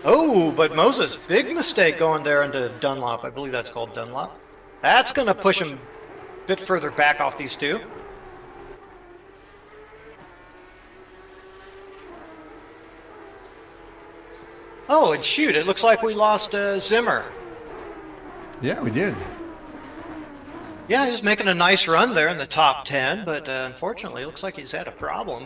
Oh, but Moses, big mistake going there into Dunlop. I believe that's called Dunlop. That's going to push him a bit further back off these two. Oh, and shoot, it looks like we lost Zimmer. Yeah, we did. Yeah, he's making a nice run there in the top 10, but unfortunately, it looks like he's had a problem.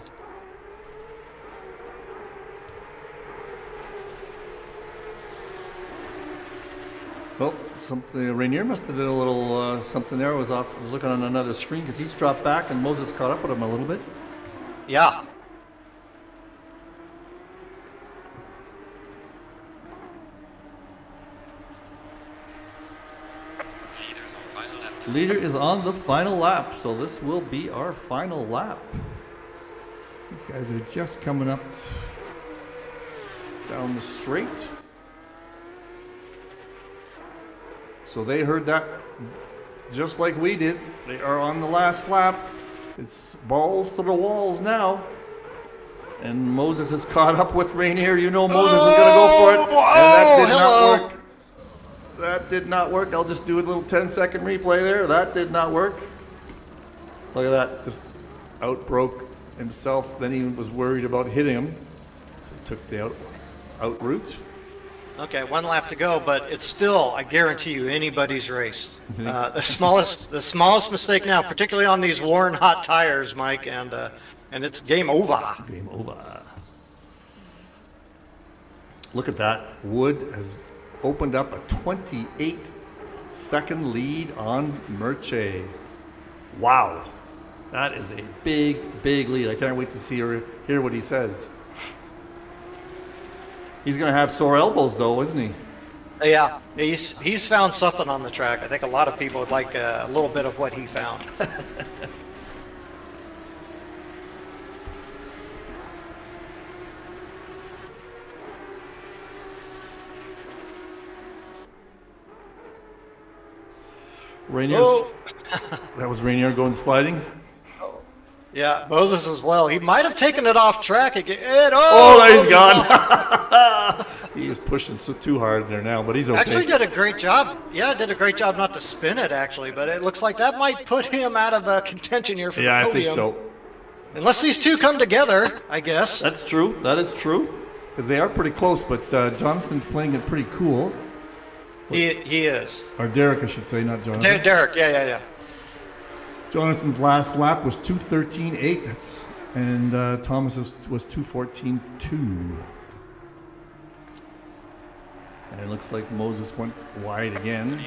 Well, Rainier must have did a little something there. Was looking on another screen because he's dropped back and Moses caught up with him a little bit. Yeah. Leader is on the final lap, so this will be our final lap. These guys are just coming up down the straight. So they heard that just like we did. They are on the last lap. It's balls to the walls now. And Moses has caught up with Rainier. You know Moses is going to go for it. And that did not work. That did not work. I'll just do a little 10-second replay there. That did not work. Look at that. Just outbroke himself. Then he was worried about hitting him. So he took the out route. Okay, 1 lap to go, but it's still, I guarantee you, anybody's race. The smallest mistake now, particularly on these worn hot tires, Mike, and it's game over. Game over. Look at that. Wood has opened up a 28-second lead on Merche. Wow. That is a big, big lead. I can't wait to hear what he says. He's going to have sore elbows, though, isn't he? Yeah, he's found something on the track. I think a lot of people would like a little bit of what he found. Rainier. That was Rainier going sliding. Yeah, Moses as well. He might have taken it off track again. He's gone. He's pushing too hard there now, but he's okay. Actually did a great job. Yeah, did a great job not to spin it, actually, but it looks like that might put him out of contention here for the podium. Yeah, I think so. Unless these two come together, I guess. That's true. That is true. Because they are pretty close, but Jonathan's playing it pretty cool. He is. Or Derek, I should say, not Jonathan. Derek, yeah. Jonathan's last lap was 2:13.8, and Thomas's was 2:14.2. And it looks like Moses went wide again.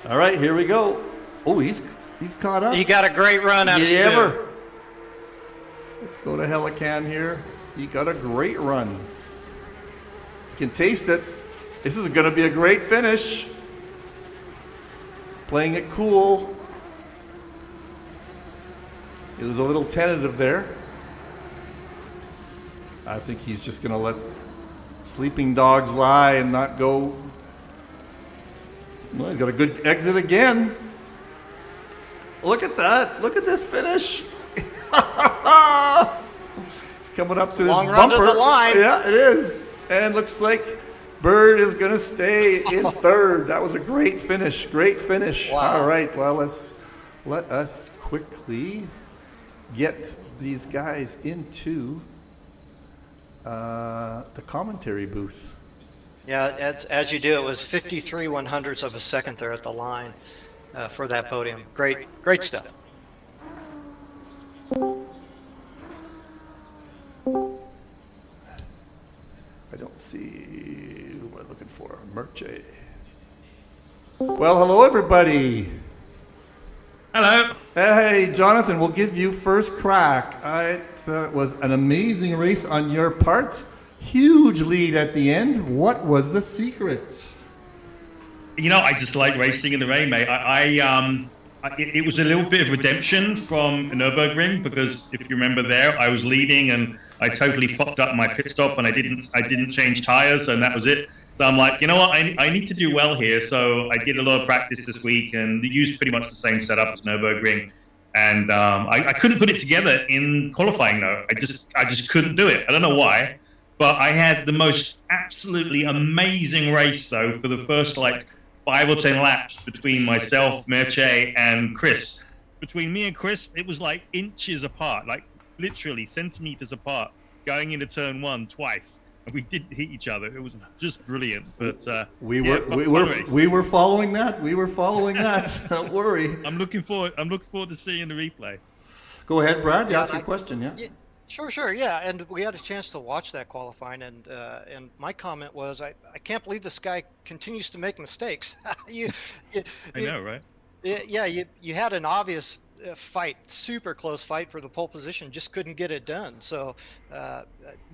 All right, here we go. Oh, he's caught up. He got a great run out of spin. Let's go to Helican here. He got a great run. You can taste it. This is going to be a great finish. Playing it cool. It was a little tentative there. I think he's just going to let sleeping dogs lie and not go. Well, he's got a good exit again. Look at that. Look at this finish. It's coming up to his bumper. Run to the line. Yeah, it is. And looks like Bird is going to stay in third. That was a great finish. Great finish. Wow. All right. Well, let us quickly get these guys into the commentary booth. Yeah, as you do, it was 53 100ths of a second there at the line for that podium. Great stuff. I don't see who am I looking for. Merche. Well, hello everybody. Hello. Hey, Jonathan, we'll give you first crack. It was an amazing race on your part. Huge lead at the end. What was the secret? You know, I just like racing in the rain, mate. It was a little bit of redemption from Nürburgring because if you remember there, I was leading and I totally fucked up my pit stop and I didn't change tires and that was it. So I'm like, you know what, I need to do well here. So I did a lot of practice this week and used pretty much the same setup as Nürburgring. And I couldn't put it together in qualifying though. I just couldn't do it. I don't know why, but I had the most absolutely amazing race though for the first like 5 or 10 laps between myself, Merche, and Chris. Between me and Chris, it was like inches apart, like literally centimeters apart, going into turn 1 twice. We did hit each other. It was just brilliant. But We yeah, we were following that. We were following that. Don't worry. I'm looking forward to seeing the replay. Go ahead, Brad. Yeah, Ask your question. Yeah. Yeah, sure, yeah. And we had a chance to watch that qualifying, and my comment was, I can't believe this guy continues to make mistakes. you, you, I know, right? yeah, you had an obvious fight, super close fight for the pole position, just couldn't get it done. So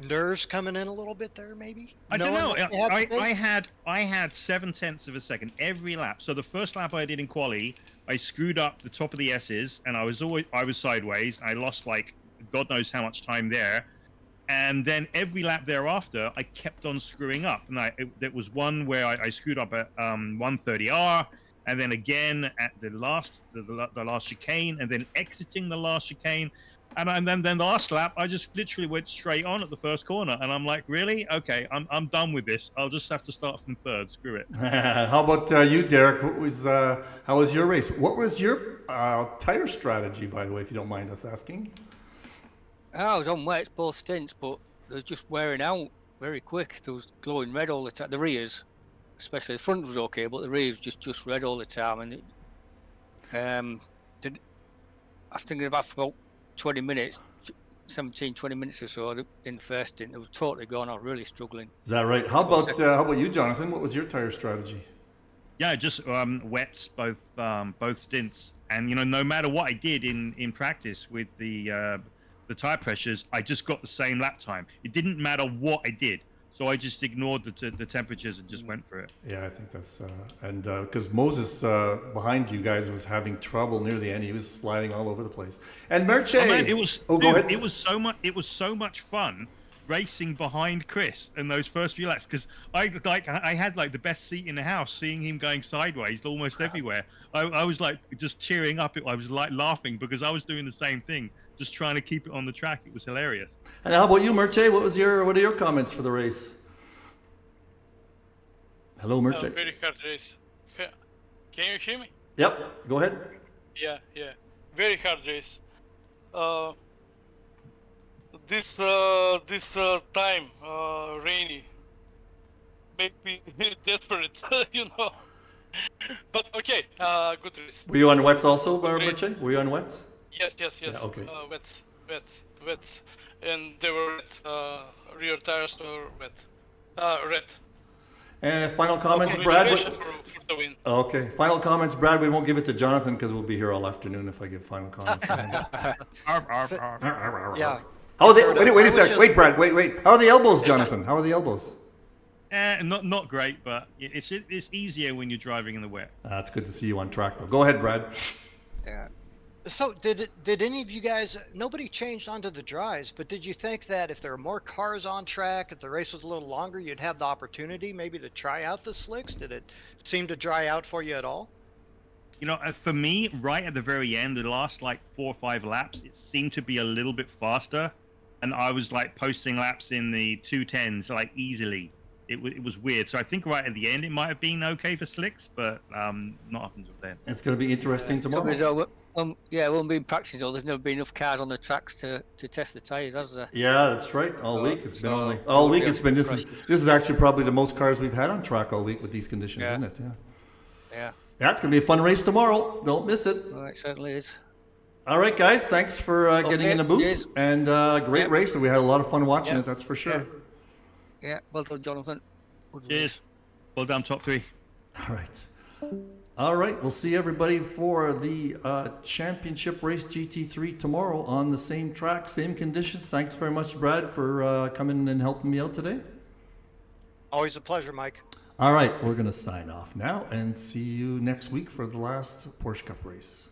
nerves coming in a little bit there, maybe. I don't know. Knowing what you had to face? I had 0.7 of a second every lap. So the first lap I did in quali, I screwed up the top of the S's, and I was sideways. I lost like God knows how much time there. And then every lap thereafter, I kept on screwing up. And there was one where I screwed up at 130R, and then again at the last chicane, and then exiting the last chicane. And then the last lap, I just literally went straight on at the first corner. And I'm like, really? Okay, I'm done with this. I'll just have to start from third. Screw it. How about you, Derek? How was your race? What was your tire strategy, by the way, if you don't mind us asking? I was on wets both stints, but they were just wearing out very quick. There was glowing red all the time. The rears, especially the front was okay, but the rears just red all the time. And I was thinking about for about 20 minutes, 20 minutes or so in the first stint. It was totally gone. I was really struggling. Is that right? How about you, Jonathan? What was your tire strategy? Yeah, just wets both stints, and no matter what I did in practice with the tire pressures, I just got the same lap time. It didn't matter what I did, so I just ignored the temperatures and just went for it. Yeah, I think that's because Moses behind you guys was having trouble near the end. He was sliding all over the place. And Merche, Oh man, it was. go Dude, ahead. It was so much fun racing behind Chris in those first few laps, because I had like the best seat in the house, seeing him going sideways almost everywhere. I was like just tearing up. I was like laughing because I was doing the same thing, just trying to keep it on the track. It was hilarious. And how about you, Merche? What are your comments for the race? Hello, Merche. Very hard race. Can you hear me? Yep. Go ahead. Yeah. Very hard race. This time, rainy, make me desperate, But okay, good race. Were you on wets also, Merche? Were you on wets? Yes. Yeah, okay. Wet, and they were wet. Rear tires were wet. Red. And final comments, Brad? For the win. Okay. Final comments, Brad. We won't give it to Jonathan because we'll be here all afternoon if I give final comments. Yeah. How are they? Wait a sec. Wait, Brad. Wait. How are the elbows, Jonathan? How are the elbows? Not great, but it's easier when you're driving in the wet. It's good to see you on track, though. Go ahead, Brad. Yeah. So did any of you guys? Nobody changed onto the dries, but did you think that if there were more cars on track, if the race was a little longer, you'd have the opportunity maybe to try out the slicks? Did it seem to dry out for you at all? For me, right at the very end, the last like 4 or 5 laps, it seemed to be a little bit faster, and I was like posting laps in the 2:10s like easily. It was weird. So I think right at the end it might have been okay for slicks, but not up until then. It's going to be interesting tomorrow. We won't be practicing though. There's never been enough cars on the tracks to test the tyres, has there? Yeah, that's right. All week it's been all week. It's been this is actually probably the most cars we've had on track all week with these conditions, isn't it? Yeah. Yeah, it's going to be a fun race tomorrow. Don't miss it. Well, it certainly is. All right, guys. Thanks for getting in the booth. Cheers. And great race. We had a lot of fun watching it, that's for sure. Yeah, well done, Jonathan. Good race. Cheers. Well done, top 3. All right. We'll see everybody for the championship race GT3 tomorrow on the same track, same conditions. Thanks very much, Brad, for coming and helping me out today. Always a pleasure, Mike. All right. We're going to sign off now and see you next week for the last Porsche Cup race.